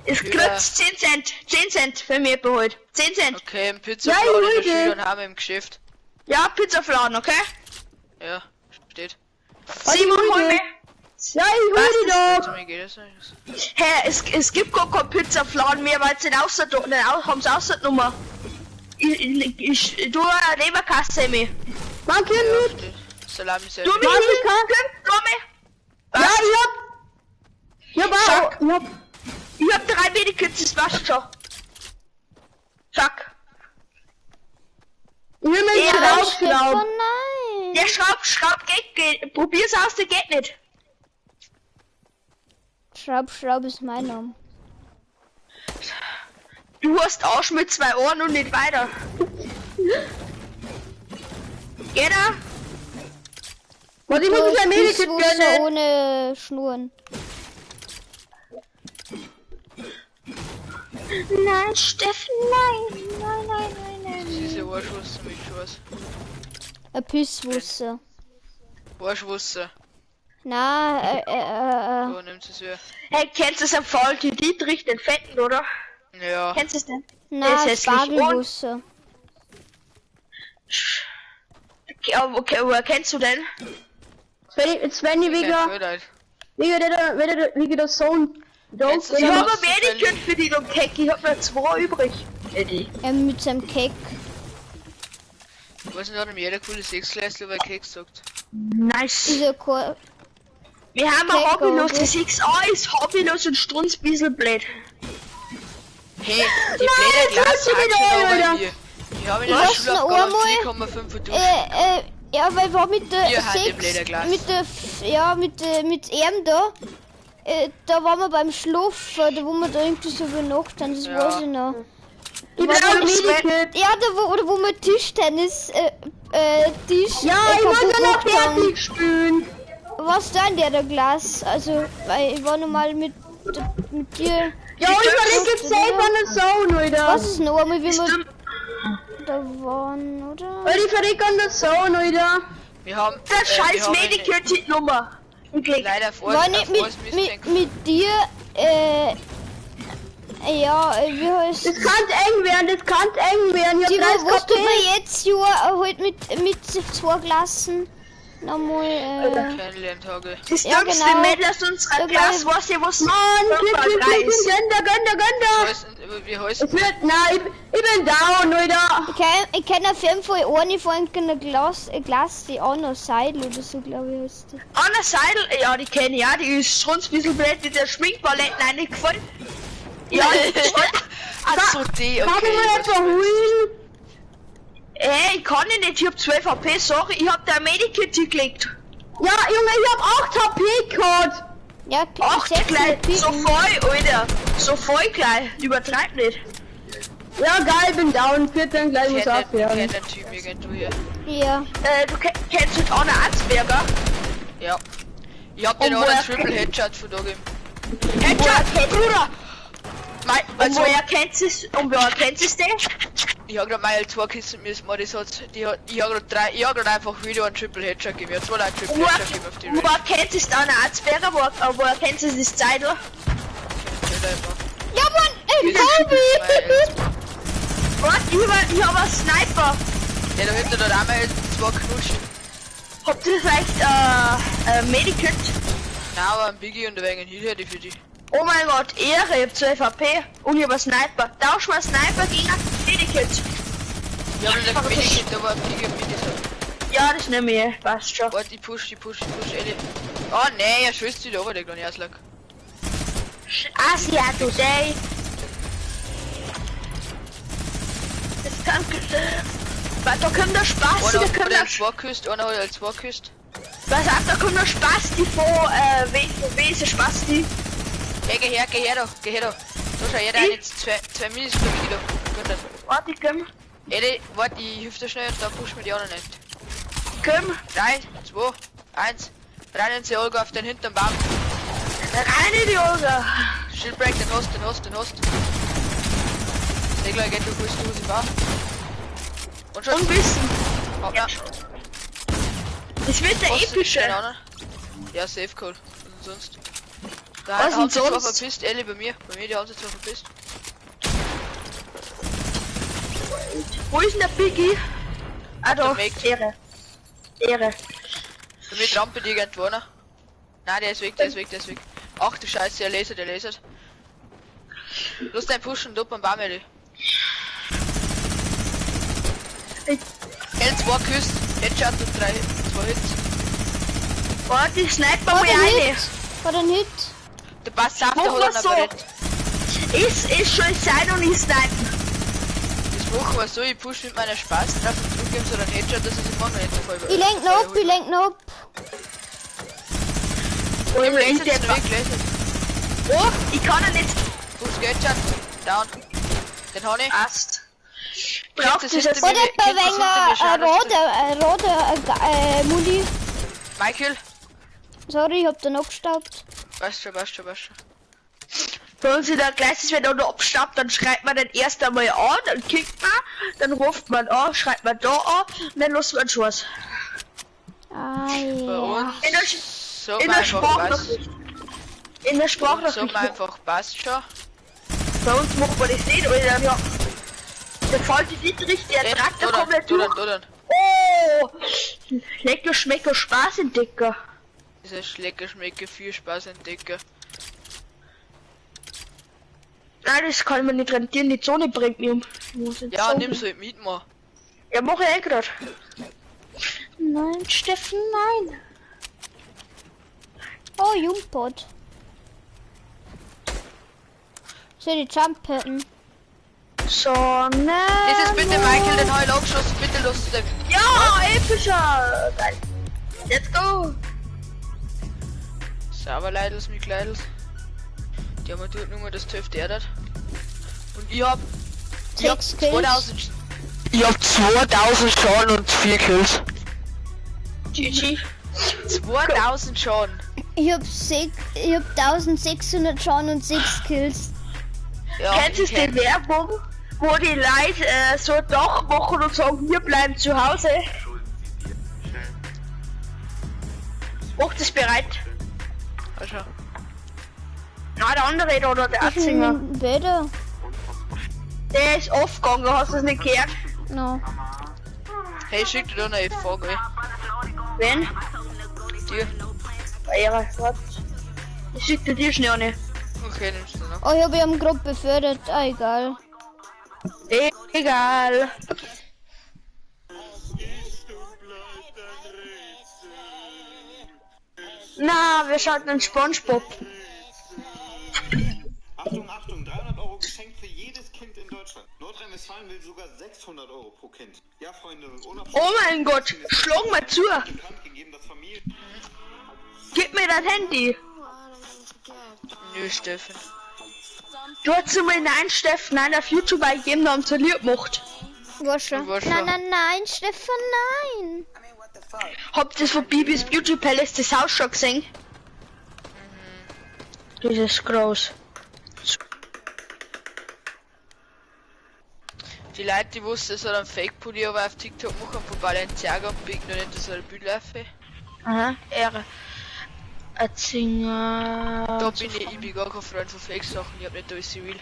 Es Ja. kriegt 10 Cent. 10 Cent für mich beholt. 10 Cent. Okay, ein Pizza Ja, in der Leute. Schule und haben wir im Geschäft. Ja, Pizzafladen, okay? Ja, steht. Simon, hol mir. Ja, ich hol die doch. Also, mir geht das nicht. Hä, es gibt gar kein Pizzafladen mehr, weil sie den haben sie Außernummer. Ich du eine Leberkasse mir. Man kann Ja, mit. steht. Salami Du selber. mich Ja, ich hab. Ich hab 3 Medikits, das passt schon. Zack. Ich will mir Ja, den Stefan, rausgenommen. nein. Der Schraub geht. Probier's aus, der geht nicht. Schraub ist mein Name. Du hast Arsch mit 2 Ohren und nicht weiter. Geht er? Was, ich muss mir ein Medikit Pisswasser gönnen. ohne Schnurren. Nein, Steffen, nein. Diese Arschwurst mit Schuss. Ein Pisswasser. Arschwurst. Na, So, nimmt es wieder. Hey, kennst du es am Faulty Dietrich, den Fetten, oder? Ja. Kennst du es denn? na, ist hässlich. Spargelwasser. Okay, woher kennst du den? Sven, Kein wegen Vorteil. der Sohn. Kennst du Ich Ja, habe was ein Medikit für die und Keck, ich hab noch 2 übrig. Eddie. Mit seinem Keck. Was hat jeder coole Sechsklässler bei Keks sagt? Nice. Dieser Chor. Wir haben ein Keck, Hobbylos, oder? die 6a ist Hobbylos und Strunz bisschen blöd. Hey, die Blätter Glas du wieder, haben schon noch bei Alter. mir. Die Wir haben in Was der noch Schulaufgabe einmal? 4,5 durch. Ja, weil ich war mit der Hier hat im 6, Lederglas. mit ihm da. Da waren wir beim Schlafen, da wo wir da irgendwie so übernachtet haben, das Ja. weiß ich noch. Ich War brauche das- Medikit. Ja, oder wo wir Tischtennis, Tisch, Ja, ich muss kaputt nur noch gemacht haben. fertig spielen. Was da in der Glas? Also, weil ich war normal mit dir. Ja, und ich verlege jetzt selber eine Zone, Alter. Was ist noch einmal, wie wir Stimmt. da waren, oder? Weil ich verlege eine Zone, Alter. Wir haben. Der wir scheiß haben Medikit-Nummer. Leider vor War nicht mit dir, ja, wie heißt Das kann eng werden, das kann eng werden. die, Ich hab 30 was du KP. mir jetzt ja halt mit zwei Klassen nochmal, Kennenlerntage. Das Ja, dümmste genau. Mädel aus unserer Da Klasse, glaub was ihr was Mann, Gönner. Wie heißt Es wird, nein, ich bin down, Alter. ich kenn auf jeden Fall eine von einer Klasse, die Anna Seidel oder so, glaube ich, heißt die. Anna Seidel, ja, die kenne ich ja, die ist schon ein bisschen blöd mit der Schminkpalette reingefallen. Ja, Achso, die, Kann ich okay. mir etwa holen? ich kann nicht, ich hab 12 HP, sorry, ich hab der Medikit gelegt. Ja, Junge, ich hab 8 HP gehabt. Ja, Ach, sechs gleich, Piken. so voll, Alter, so voll gleich, übertreib nicht. Ja, geil, bin down. 14 gleich muss aufhören. Kennt den Typ irgendwo hier. Ja. Du kennst halt Anna Atzberger? Ja. Ich hab den Und anderen woher Triple Headshot von da gegeben. Headshot, Bruder! Und Also, woher kennst du es? Und woher kennst du es denn? ich hab grad meine 2 Kisten müssen, mal das hat's, ich hab grad einfach wieder einen Triple Headshot gegeben. Ich hab 2 Leute Triple Und Headshot gegeben auf die Range. woher kennst du es Anna Atzberger? Woher kennst du es das Zeidler? Nicht einfach. Ja, Mann, Meine Was? Ich hab einen Sniper. Ja, da wird dort einmal 2 knutschen. Habt ihr vielleicht Medikit? Nein, aber ein Biggie und ein wenig Heal hätte ich für die. Oh mein Gott, Ehre, ich hab 12 HP und ich hab einen Sniper. Tausch mal Sniper gegen ein Medikit. Ich hab nicht Medikit, da war ein Biggie und Mini so. Ja, das nehme ich, passt schon. Warte, ich push, Ellie. Oh ne, er schießt wieder over, der kleine Aslack. Asia today. Das kann... Weil da kommt der Spaß, Einer da hat kommt der... einen 2 geküsst, einer hat einen 2 geküsst. Was sagt, da kommt der Spaß, die von Wese Spaß, die... Hey, geh her da. So, schau her, der hat jetzt 2 Minis für mich da. Warte, komm. Ellie, warte, ich hilf dir schnell und dann push mir die anderen nicht. Komm, 3, 2, 1. Rennen sie Olga auf den hinteren Baum. rein in die Olga. Shieldbreak, den hast. Regler, geht du, wo ist du, sie war. Und schon. Und wissen. Oh, ja. Das wird der Was ist epische. den anderen? Ja, Safe Call. Und sonst. Da Was haben denn sie zwar sonst? verpisst, Ellie bei mir, die haben sie zwar verpisst. Wo ist denn der Biggie? Ah Der doch, Make. Ehre. Ehre. Damit rampe die irgendwo, ne? Nein, der ist weg. Ach du Scheiße, der lasert. Los dein Pushen, du beim Baum, Ellie. L2 küsst, Headshot und 2 Hits. Warte, ich sniper War mal der eine. Hit? War der Hit? Der passt auf, der Mach hat mal einen so. Barrett. Ist schon sein und ich snipen. Das machen wir so, ich push mit meiner Spaß drauf und zurückgeben so einen Headshot, dass es im Mann nicht voll Ich lenk noch ab. Oh, Ich ich lese der jetzt weg, lese. Oh, ich kann ihn nicht. Push Headshot, down. Den hab ich. Passt. Braucht Braucht das dieses... hinter mir? Oder bei wenger roter Muli. Michael? Sorry, ich hab den abgestaubt. Weißt schon. Bei uns in der Klasse ist, wenn er noch abstaubt, dann schreibt man den erst einmal an, dann kickt man, dann ruft man an, schreibt man da an und dann lässt man Schuss. Ah, Bei ja. uns. In der, So in der einfach passt. Sprachnachricht. In der So Sprachnachricht. einfach passt schon. Bei uns macht man das nicht, Alter. Ja. Der fällt die Dietrich, der Traktor komplett durch. Dann. Oh! Lecker, schmecker, Spaß entdecker. Dieser Schlecker schmecke viel Spaß entdecker. Nein, das kann man nicht rentieren, die Zone bringt mich um. Ich muss in die Ja, Zone. nimm so mit mal. Ja, mach ich grad. Nein, Steffen, nein. Oh, Jumpot. Soll die Jump hätten? Sonne. Das ist bitte Michael, den habe ich angeschossen, bitte los den. Ja, epischer. Geil. Let's go. Sauber Leidels mit Kleidels. Die haben natürlich nur das TÜV erdet. Und ich hab 6 Kills. 2000. Ich hab 2000 Schaden und 4 Kills. GG. 2000 Schaden. Ich hab 1600 Schaden und 6 Kills. Ja, Kennst du ich die kenn- Werbung, wo die Leute so ein Dach machen und sagen, wir bleiben zu Hause? Macht es bereit. Also, Na, der andere da, oder der Atzinger. Weiter? Der ist aufgegangen, hast du das nicht gehört? No. hey, schick dir da eine Frage. Wen? Dir. Ehre, warte. Ich schick dir schnell eine. Okay, nimmst du noch. Oh, ich hab ihn gerade befördert. Ah, egal. Egal. Na, wir schalten den SpongeBob. Achtung, Achtung, 300 Euro geschenkt für jedes Kind in Deutschland. Nordrhein-Westfalen will sogar 600 Euro pro Kind. Ja, Freunde, Oh mein Gott, schlag mal zu. bekannt gegeben, dass Familien... Gib mir dein Handy. Nö, Steffen. Du hast zu mir nein, Steffen, nein, auf YouTube eingegeben, da haben sie lieb gemacht. War schon. War schon. Nein, nein, nein, Stefan, nein. Habt ihr von Bibis Beauty Palace das Haus schon gesehen? Das ist groß. Die Leute, die wussten, es soll ein Fake-Pulli aber auf TikTok machen von Balenciaga und Big noch nicht, das soll ein Bild laufen. Aha, Ehre. Erzinger. Da bin ich bin gar kein Freund von Fake-Sachen, ich hab nicht alles ich will.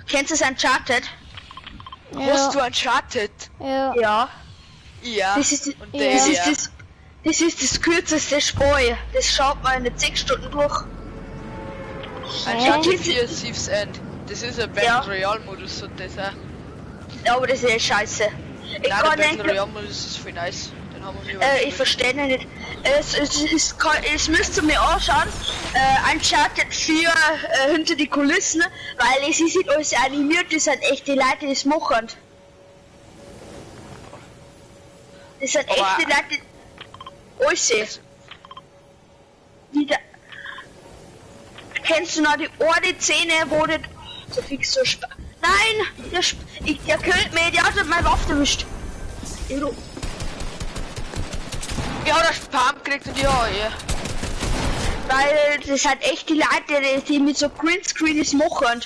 Kennst du das Uncharted? Hast du Ja, Uncharted? ja. Ja. Ja. Das ist, Und Ja. der, das, ja. ist das ist das kürzeste Spiel. Das schaut man in 6 Stunden durch. Uncharted Ja. 4 Thieves End. Das ist ein Ja. Battle Royale Modus und das auch. Aber das ist ja scheiße. Ich Nein, der kann Battle nicht. Royale Modus ist voll nice. Den haben wir nie Ich verstehe nicht. Es müsst ihr mir anschauen. Uncharted 4 hinter die Kulissen, weil es ist nicht alles animiert, das sind echte Leute, die das machen. Das sind Aber- echte Leute, alles. Kennst du noch die eine Szene, wo das so fix so Nein! Der killt mich, der hat meine Waffe erwischt. Ja, der Spam kriegt und ja, ja. Weil das sind echte Leute, die mit so Greenscreens machen.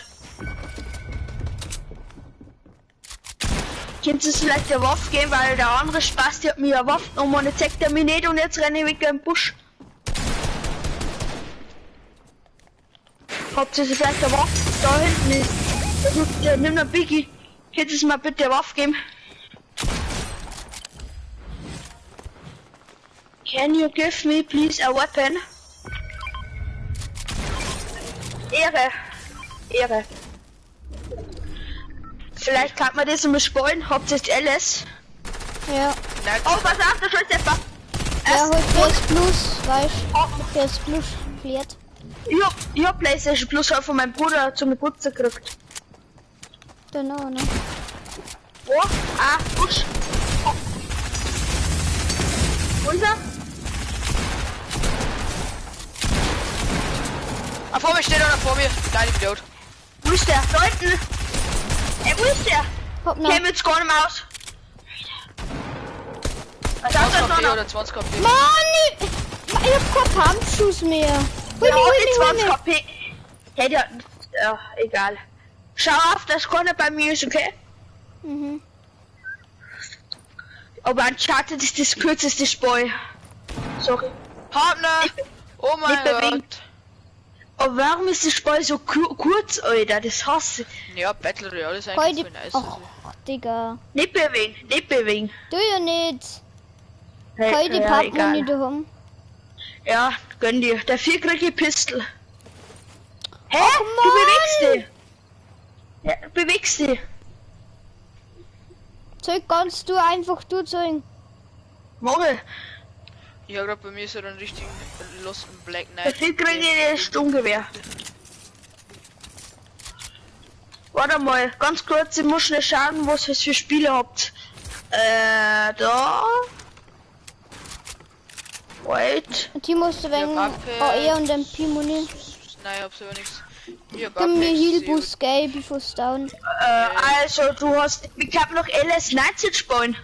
Könnt ihr vielleicht eine Waffe geben, weil der andere Spaß, der hat mir eine Waffe genommen und jetzt zeigt er mich nicht und jetzt renne ich weg im Busch. Habt ihr vielleicht eine Waffe? Da hinten ist. Nimm eine Biggie. Könnt ihr mir bitte eine Waffe geben? Can you give me please a weapon? Ehre. Ehre. Vielleicht kann man das mal spielen. Habt ihr jetzt alles? Ja. Nein, Oh, pass auf, das ist etwa. Der holt PS Plus, weißt du? PS Plus klärt. Ich hab PlayStation Plus auch von meinem Bruder zum Geburtstag gekriegt. Dann auch, ne? Wo? Ah, Busch. Oh. Unser? Ah, vor mir steht einer vor mir. Nein, ich bin tot. Wo ist der? Da hinten. Wo ist der? Hopp, noch. Käme jetzt gar nicht mehr aus. Was 20 hat KP er oder 20 KP. Mann, ich hab keinen Pumpschuss mehr. Hol Der mich, hat hol die mich, hol 20 mich. KP. Hey, der. Ja, egal. Schau auf, das keiner bei mir ist, okay? Mhm. Aber Uncharted ist das kürzeste Spiel. Sorry. Partner! Oh mein Nicht bewegen. Gott. Aber warum ist das Spiel so kurz, Alter? Das hasse ich. Ja, Battle Royale ist Hol eigentlich die. voll nice. Ach, Digga. Nicht bewegen, nicht bewegen. Du ja nicht. Hey, Hol die ja, Pappmuni egal. daheim. Ja, gönn dir. Der 4 kriegt die Pistol. Hä? Ach, Du Mann! bewegst dich. Ja, du bewegst dich. Zeug kannst du einfach durchzeigen. Morgen. Ich hab grad bei mir so einen richtigen losten Black Der Knight. 4 kriegt das Sturmgewehr. Warte mal, ganz kurz, ich muss schnell schauen, was ihr für Spiele habt. Da. Wait. Die musst du wegen AE und MP Muni. Nein, ich hab's aber nichts. Ich hab Gib mir Apex, Healboost, gell, bevor es down. Also, du hast. Ich hab noch LS19 spielen.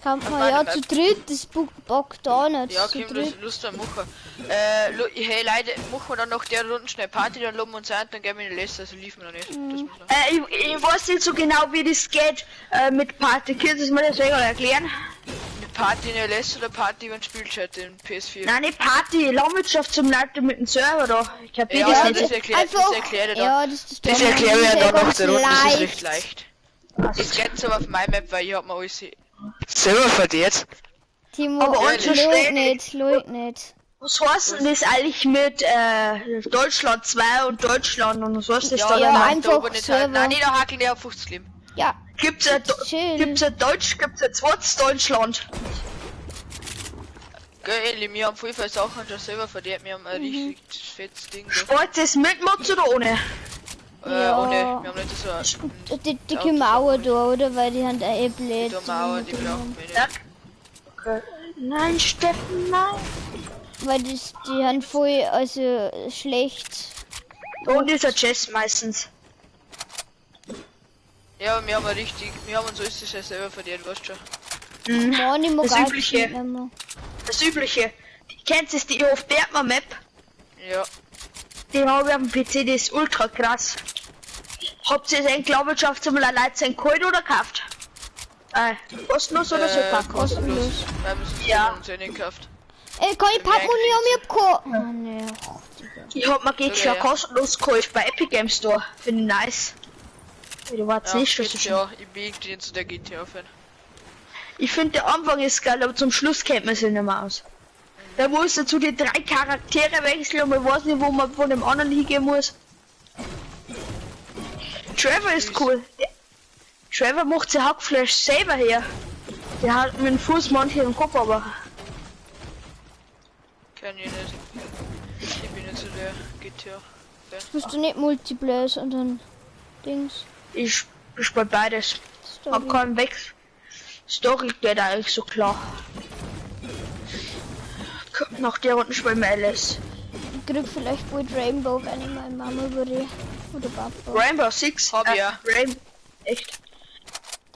Kann man ja zu dritt, das bockt da nicht. Ja, zu Kim, das dritt. ist Lust am Machen. Hey Leute, machen wir dann noch der Runden schnell Party, dann loben wir uns ein, dann gehen wir in den Lester, also lief mir noch nicht. Das muss noch. Ich weiß nicht so genau, wie das geht mit Party. Kannst du es mir deswegen erklären? Mit Party in der Lester oder Party über den Spielchat in PS4? Nein, nicht Party, Landwirtschaft zum Leute mit dem Server da. Ich hab Ja, das das nicht. erklärt er dann. Ja, Das erklären wir dann noch der Runde, das ist leicht. recht leicht. Das geht so auf my Map, weil ich hab mir alles... Selber verdient. Timo, Aber lüg uns steht- nicht. Was heißt denn das eigentlich mit Deutschland 2 und Deutschland und was heißt das Ja, da? ja, nein, einfach da oben nicht Server. halt. Nein, nicht da hackeln, der auf 50 Leben. Ja, Gibt's ein chill. gibt's ein zweites Deutschland? Geil, wir haben viele Sachen schon selber verdient, wir haben ein richtig fettes Ding. Da. Sport ist mit Mods oder ohne? Ja. Ohne, wir haben nicht so Die Mauer da, oder? Weil die haben eine blöd. eine Mauer, die brauchen wir nicht. Ja. Okay. Nein, Steffen, nein. Weil die haben voll, also schlecht. Und ist ein Chess meistens. Ja, aber wir haben wir haben uns alles das ja selber verdient, weißt du schon. Mhm. Mann, ich mag Das auch Übliche. nicht mehr. Das Übliche. Kennst du die Hof-Bergmann Map? Ja, Die habe ich auf dem PC, die ist ultra krass. Habt ihr den Glaubenschaft zum Leute sein geholt oder gekauft? Kostenlos oder so gekauft? kostenlos. Weil wir uns Ja. uns ja nicht gekauft. Ey, kann ich Packmuni um mir abgeholt? Oh, nee. Ich hab mir GTA Ja. kostenlos geholt bei Epic Games Store. Finde ich nice. Du warst Ja, nicht, dass du schon. GTA, ich bin irgendwie zu der GTA-Fan. Ich finde der Anfang ist geil, aber zum Schluss kennt man sich nicht mehr aus. Da muss dazu die 3 Charaktere wechseln und man weiß nicht, wo man von dem anderen hingehen muss. Trevor ist cool. Trevor macht sein Hackfleisch selber her. Der hat mit dem Fuß manche im Kopf, aber Kenn ich nicht. Ich bin nicht so der GTA-Fan. Musst du nicht Multiplayer, sondern Dings. ich spiele beides. Hab Story. keinen Wechsel. Story geht eigentlich so klar. Nach der Runde spielen wir alles. Ich krieg vielleicht bald Rainbow, wenn ich meine Mama überrede. Oder Papa. Rainbow Six? Hab ich ja. Echt?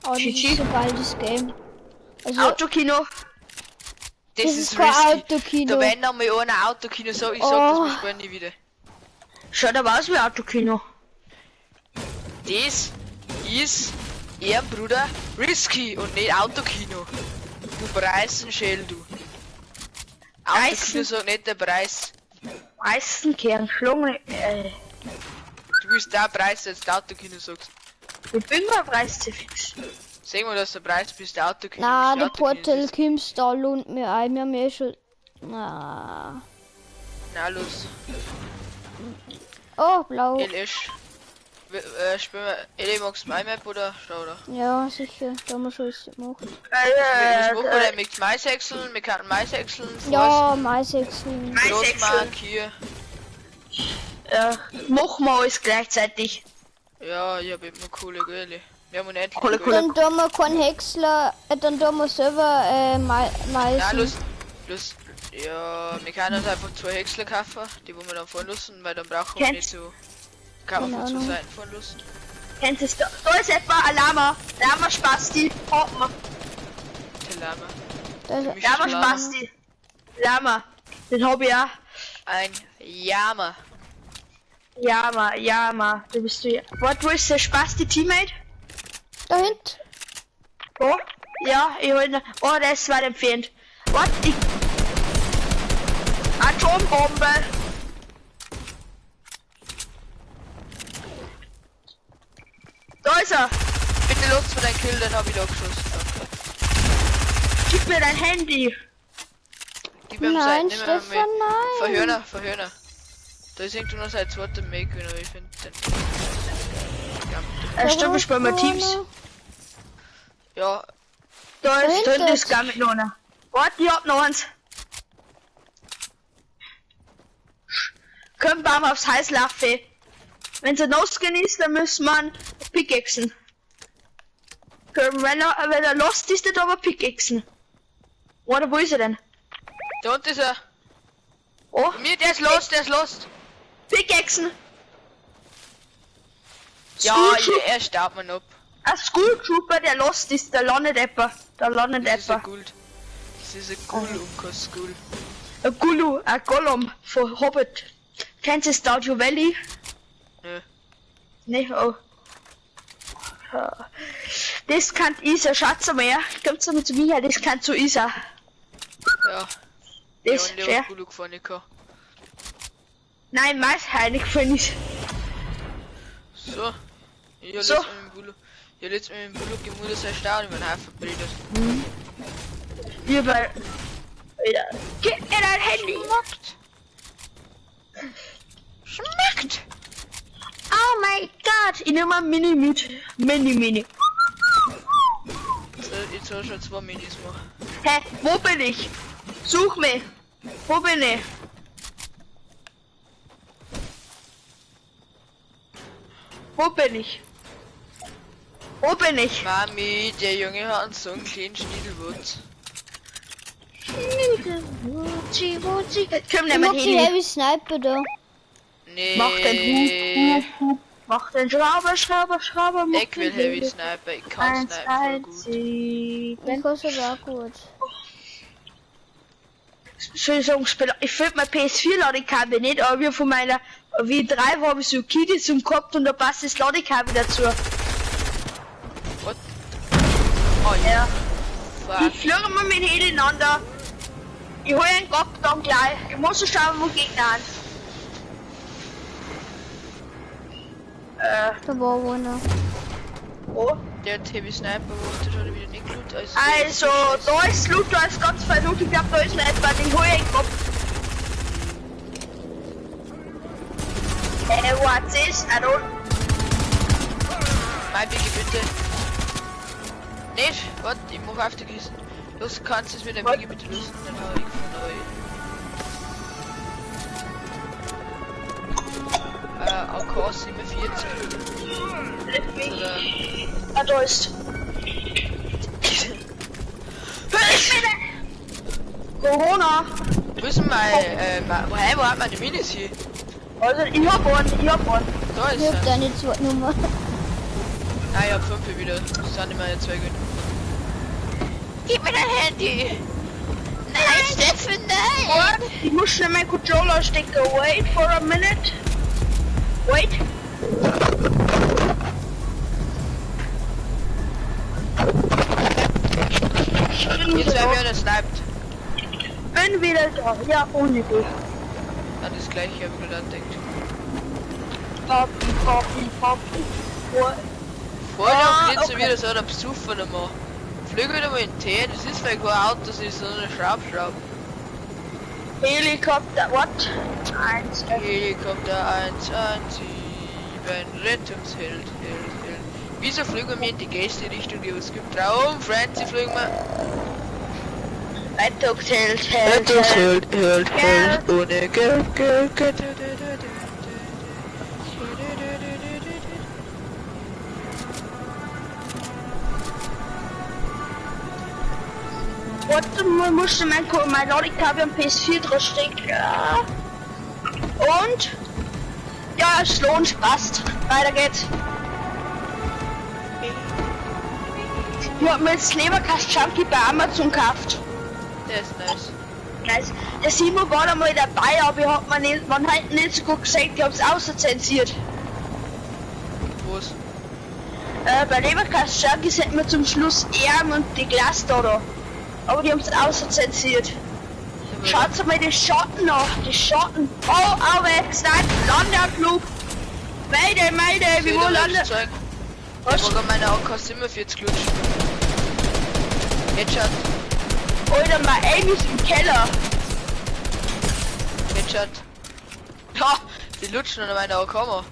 Oh, das GG. ist so geil, das Game. Also, Autokino? Das das ist ist kein risky. Autokino. Da wenn einmal einer Autokino so, ich sag Oh. das, wir spielen nie wieder. Schaut aber aus wie Autokino. Das ist ihr Bruder Risky und nicht Autokino. Du preisen Schell, du. Autokino Preisen? sagt nicht der Preis. Eisenkern, Schlungen, Du willst da Preis, als der Autokino sagst. ich bin mal preisfix. Sag mal, dass der Preis bist, der Autokino. na, bis der Autokino Portal ist. Kims da lohnt mir ein. Wir haben ja schon. Na. Na los, Oh, blau. LS. Spielen wir LE magst du Map oder schau da? Ja, sicher. Da haben wir schon alles gemacht. Was machen wir denn mit Maishäckseln? Wir können Maishäckseln, Ja, Maisechseln. Großmark hier. Machen wir alles gleichzeitig. Ja, ich hab immer coole Göhle. Wir haben unendlich Coole, Göhle. Dann tun wir keinen Häcksler, dann tun wir selber Ja, Maisen. los. Ja, wir können uns einfach 2 Häcksler kaufen, die wo wir dann fahren lassen, weil dann brauchen wir Kennt- nicht so. Kann man Keine von 2 Ahnung. Seiten fahren lassen. Kennt es da? Da ist etwa ein Lama. Lama Spasti. Hat man. Der Lama. Das, Lama Lama. Spasti. Lama. Den hab ich auch. Ein Yama. Jama. Du bist du ja. Warte, wo ist der Spasti Teammate? da hinten. Wo? Ja, ich hol ihn. Oh, der ist weit entfernt. Warte, ich. Atombombe. Da ist er. Bitte los für dein Kill, dann hab ich da geschossen. Danke. Gib mir dein Handy. Gib mir Nein, nimm mir Stefan, nein. Verhörner. Da ist irgendwo noch sein zweiter Make, aber ich finde den. Stimmt, ich spiele mal Teams. Ja, Da ist Hinter drin, ist uns. gar nicht noch einer. Warte, ich hab noch eins. Können wir aufs Heißlaffe. Wenn sie losgehen ist, dann muss man Pickaxen. Wenn er lost ist, nicht aber Pickaxen. Oder wo ist er denn? Da unten ist er. Oh, Mir, der ist lost. Pickaxen. Ja, School- er starb man ab. Ein School Trooper, der lost ist, der Landedepper. Der Das ist ein Landedepper. Gold. Das ist ein Gul und kein Skull. Ein Gulu, ein Gollum von Hobbit. Kennst du Stardew Valley? Nö. Nee, oh. Das kann Isa, Schatz mehr. Kommt mal zu mir her, das kann zu Isa. Ja. Das, ja, ja. und Gulu gefahren, ich kann. Nein, meist heilig finde ich. So. Ja, So. letztes Mal mit dem Bulu gemutet sein Stadion in meinen Haufen verbreitet. Überall. Wieder. Gib mir dein Handy. Schmeckt! Oh mein Gott. Ich nehme mal Mini mit. Mini. Jetzt hast du schon 2 Minis gemacht. Hä? Wo bin ich? Such mich. Wo bin ich? Wo bin ich? Wo bin ich? Mami, der Junge hat so einen kleinen Schniedelwurz. Komm, Ich nimm mag mein die Handy. Heavy Sniper da. Nee. Mach den Hub. Mach den Schrauber. Mach Ich will den Heavy Hub. Sniper, ich kann 1, snipen voll 1, gut. 7. Ich kann aber auch gut. Entschuldigung, ich finde mein PS4 Ladekabel nicht, aber wie von meiner W3 habe ich so Kiddies zum gehabt und da passt das Ladekabel dazu. What? Oh ja. Die Fuck. fliegen wir mit ineinander. Ich hole einen Gott dann gleich. Ich muss so schauen, wo Gegner an. Da war einer. Oh. Der hat Heavy Sniper gemacht, das hat er wieder nicht gut. Also, da ist Loot, da ist ganz viel Loot. Ich glaube, da ist noch etwas. Ich hole einen Gott. What's ist? I don't. Mein Biggie, bitte. Nicht? Warte, ich mach auf die Kiste. Los, kannst du es mit dem Biggie bitte lösen? Dann hau ich von neu. AK 47. Oder... Ah, da ist. Corona. Wo ist denn wo hat man die Minis hier? Also, ich hab einen. Da ist Ich hab er. deine zweite Nummer. Ah, ich hab 5 wieder. Das sind nicht meine 2 gut. Gib mir dein Handy! Nein, Steffen, nein! Ich muss schnell meinen Controller stecken. Wait for a minute. Wait. Jetzt werden wir sniped. Bin wieder da. Ja, ohne dich. Ah, das gleiche habe ich gerade denkt. Papi. Vorher Ah, jetzt okay. wieder so der Besuch von dem Mann. Flüge wieder mal in den Tee, das ist vielleicht kein Auto, das ist so eine Schraubschraube. Helikopter, what? 1, Helikopter 117, Rettungsheld, Held. Wieso fliegen wir in die Gäste-Richtung, die es gibt? Traum, Franzi, fliegen wir. Rettungsheld, Held, ohne Geld. Warte mal, musste mein Ladekabel am PS4 draufstecken. Ja. Und? Ja, es lohnt, passt. Weiter geht's. Ich hab mir jetzt Leberkast Junkie bei Amazon gekauft. Der ist nice. Nice. Der Simon war da mal dabei, aber man hat nicht so gut gesagt, ich hab's außerzensiert. Wo's? Bei Leberkast Junkies hätten wir zum Schluss Arm und die Glas da. Aber die haben's außerzensiert. Schaut mal die Schatten an, die Schatten. Oh, jetzt nein, Landeanflug. Melde, wie wo landet? Ich mag meine AK 47 lutschen. Headshot, Alter, mein Aim ist im Keller. Headshot. Ha, die lutschen an meine AK mal.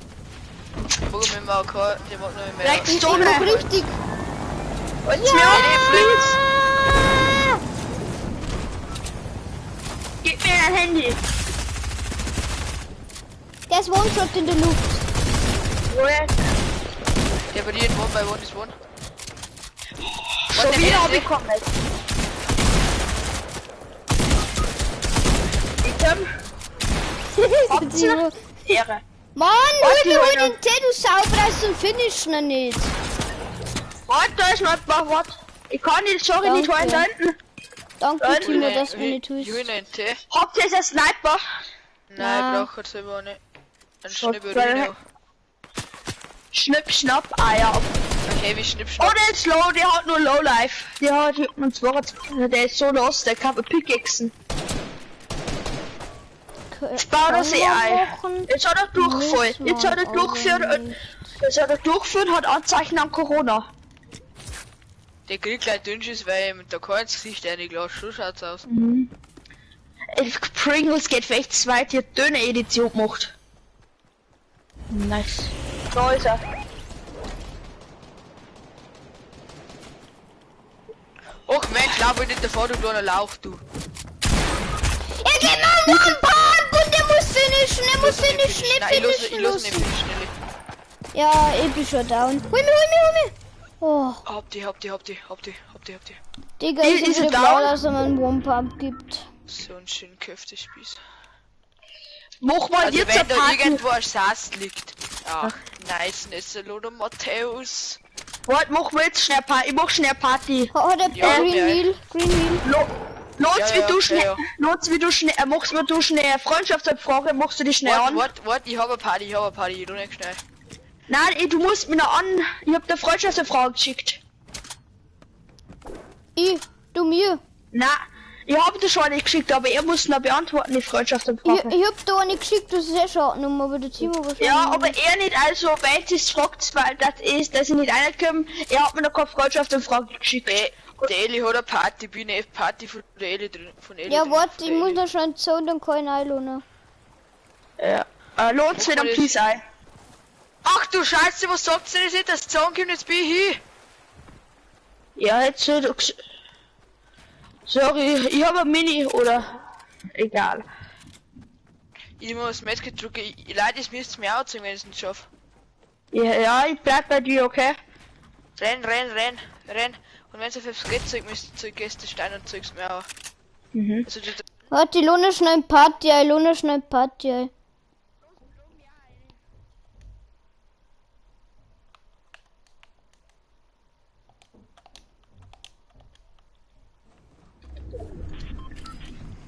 Ich mag mit dem AK, die mag nur mit meiner Rechts Ich Zone. bin noch richtig. Und mir please. Gib mir dein Handy. Der ist One-Shot in der Luft. Woher? Der bei dir in One by One ist One. Schon wieder hab ich bekommen. Item. Ehre. Mann, hol den Tee, du Saupreis und finish noch nicht. Warte, da ist noch ein paar Wort. Ich kann nicht, sorry, nicht holen da hinten. Danke, Timo, dass du nicht tust. Habt ihr jetzt einen Sniper? Nein, ich brauche jetzt selber nicht. Ein Schnipp, Schnipp, Schnapp, ja. Okay, wie Schnipp, Schnapp. Oh, der ist low, der hat nur Low Life. Der hat einen 22, der ist so los, der kann Pickaxen. Ich baue das ein. Jetzt hat er durchgeführt. Jetzt hat er durchgeführt, hat Anzeichen an Corona. Der kriegt gleich Dünnschiss, weil mit der kein Gesicht reingelassen, so schaut's aus. Pringles geht vielleicht zweite dünne Edition gemacht. Nice. Da ist er. Och Mensch, lauf nicht davor, du kleiner Lauch, du. Er geht mal One-Pump und der muss finishen, Ich los nicht schnell. Ja, ich bin schon down. Hol mich. Oh, Hab die. Digga, ist so klar, dass er mir einen One-Pump gibt. So ein schön Köftespieß. Mach mal Also jetzt wenn ein da Party. irgendwo ein Sass liegt. Ach, nice, Nesselode Matthäus. Warte, mach mal jetzt schnell Party. Ich mach schnell Party. Hat er Ja, Green ja. Heal? Lotz, Ja, wie ja, du ja, schnell, ja. Lotz, wie du schnell, machst mir du schnell Freundschaftsabfrage, machst du die schnell an? Wart, ich hab eine Party, ich tu nicht schnell. Nein, du musst mir noch an, ich hab dir Freundschaftsabfrage geschickt. Du mir. Nein, ich hab dir schon nicht geschickt, aber er muss noch beantworten, die Freundschaftsabfrage. Ich hab da nicht geschickt, das ist Schadennummer, aber der Timo wahrscheinlich. Ja, aber er nicht, also, weil es fragt, weil das ist, dass ich nicht reinkomme, er hat mir noch keine Freundschaftsabfrage geschickt. Der Eli hat eine Party, bin ich Party von der Eli drin. Von Eli Ja, drin, warte, von ich der muss Eli. da schon so und dann kein Einlohner. Ja, lohnt's nicht am Please ein. Ach du Scheiße, was sagt ihr nicht, dass Zahn kommt, jetzt bin ich hin. Ja, jetzt sorry, ich habe ein Mini, oder? Egal. Ich muss Medkit drücken, Leute, ich müsste mir auch ziehen, wenn ich es nicht schaffe. Ja, ich bleib bei dir, okay? Renn. Und wenn es auf FS geht, zeig mir zu Gästestein und zeig's mir auch. Also, Warte, ich lohne schnell ein Party,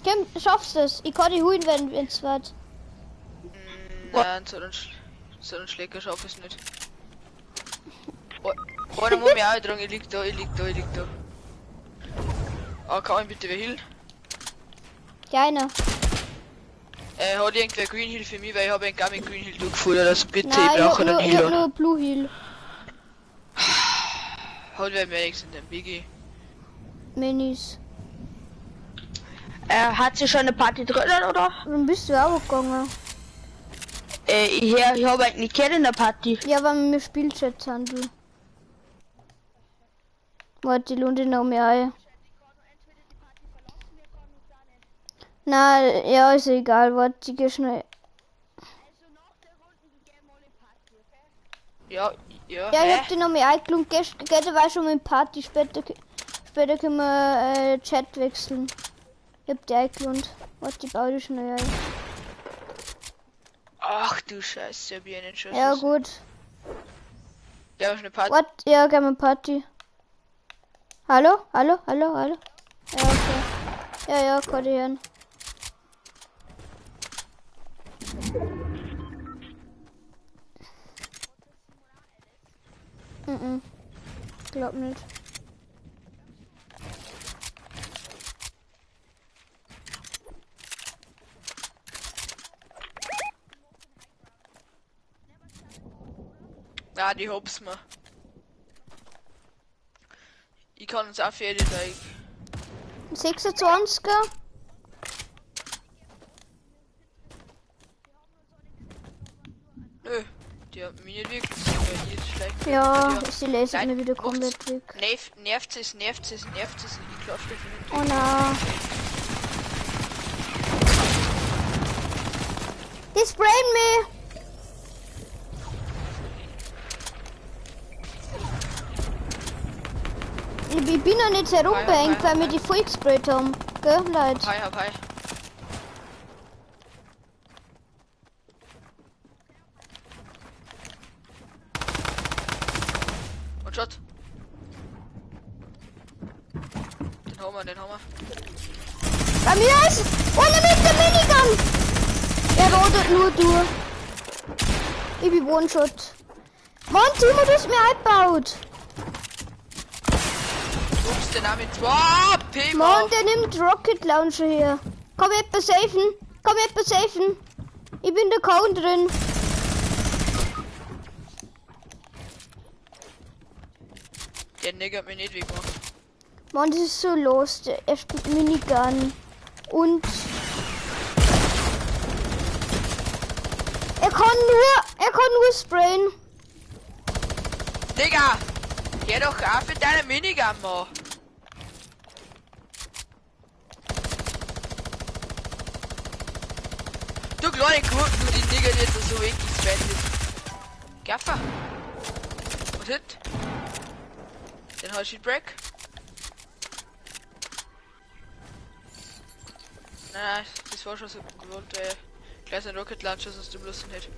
Kim, schaffst du es? Ich kann dich holen, wenn es wird. nein, so einen Schläger schaff ich es nicht. Oh, da muss ich auch dran, ich lieg da. Ah, kann ich bitte wer Heal? Keiner. Hat irgendwer Green Heal für mich, weil ich habe gar mit Green Heal durchgeführt, also bitte, Nein, ich brauche einen ich hab Healer. nur Blue Heal. Hat wer mir nichts in dem Biggie. Minis. Hat sie schon eine Party drinnen, oder? Wann bist du auch gegangen? Ich habe eigentlich nicht gehört in der Party. Ja, wenn wir Spielchat sind, du. Warte, die lohnt noch mehr ein. Na, ja, ist egal, warte, ich geh schnell. Ja, Ja, ich hab die noch mehr eingelungen. Gestern war schon mit Party, später können wir Chat wechseln. Ich hab die eingelungen. Warte, ich baue die schnell ein. ach du Scheiße, hab ich einen Schuss. Ja, gut. Ja, ist eine Party. Warte, ja, gehen wir Party. Hallo? Ja, okay. Ja, kann ich hören. Glaub nicht. Ja, die hab's mir. Ich kann uns auch für jede Teig. 26er? Nö, die hat mich nicht wirklich gesehen, weil die ist schlecht. Ja, sie lässt Nein, mir wieder macht's. komplett weg. Nervt es. Ich glaub nicht. Oh nein. Die sprayen mich. Ich bin noch nicht herumgehängt, weil wir die voll gesprayt haben. Gell, Leute? Hab hi. Und Shot. Den haben wir. Bei mir ist ohne mit der Minigun! Er rodet nur durch. Ich bin One-Shot. Mann, Timo, du hast mir eingebaut. Du guckst den auch mit 2 P. Mann, der nimmt Rocket Launcher her. Komm, etwas safen. Ich bin der Count drin. Der Nigger hat mich nicht weggemacht. Mann, das ist so los. Er spielt Minigun. Und er kann nur sprayen. Digga! Geh doch auf mit deiner Minigun, Mann! Du kleine Gurken, du die Nigger, die jetzt so weggespannt ist. Gaffer! Was ist? Den hast du Break? Nein, das war schon so gewollt, gleich ein Rocket Launcher, sonst du bloß nicht.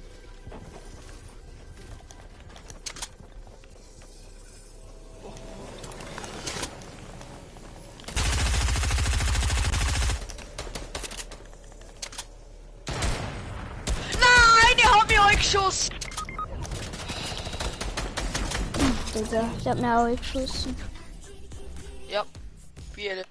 Nein, die haben mich angeschossen! Digga, ich hab mir auch geschossen. Ja, viele.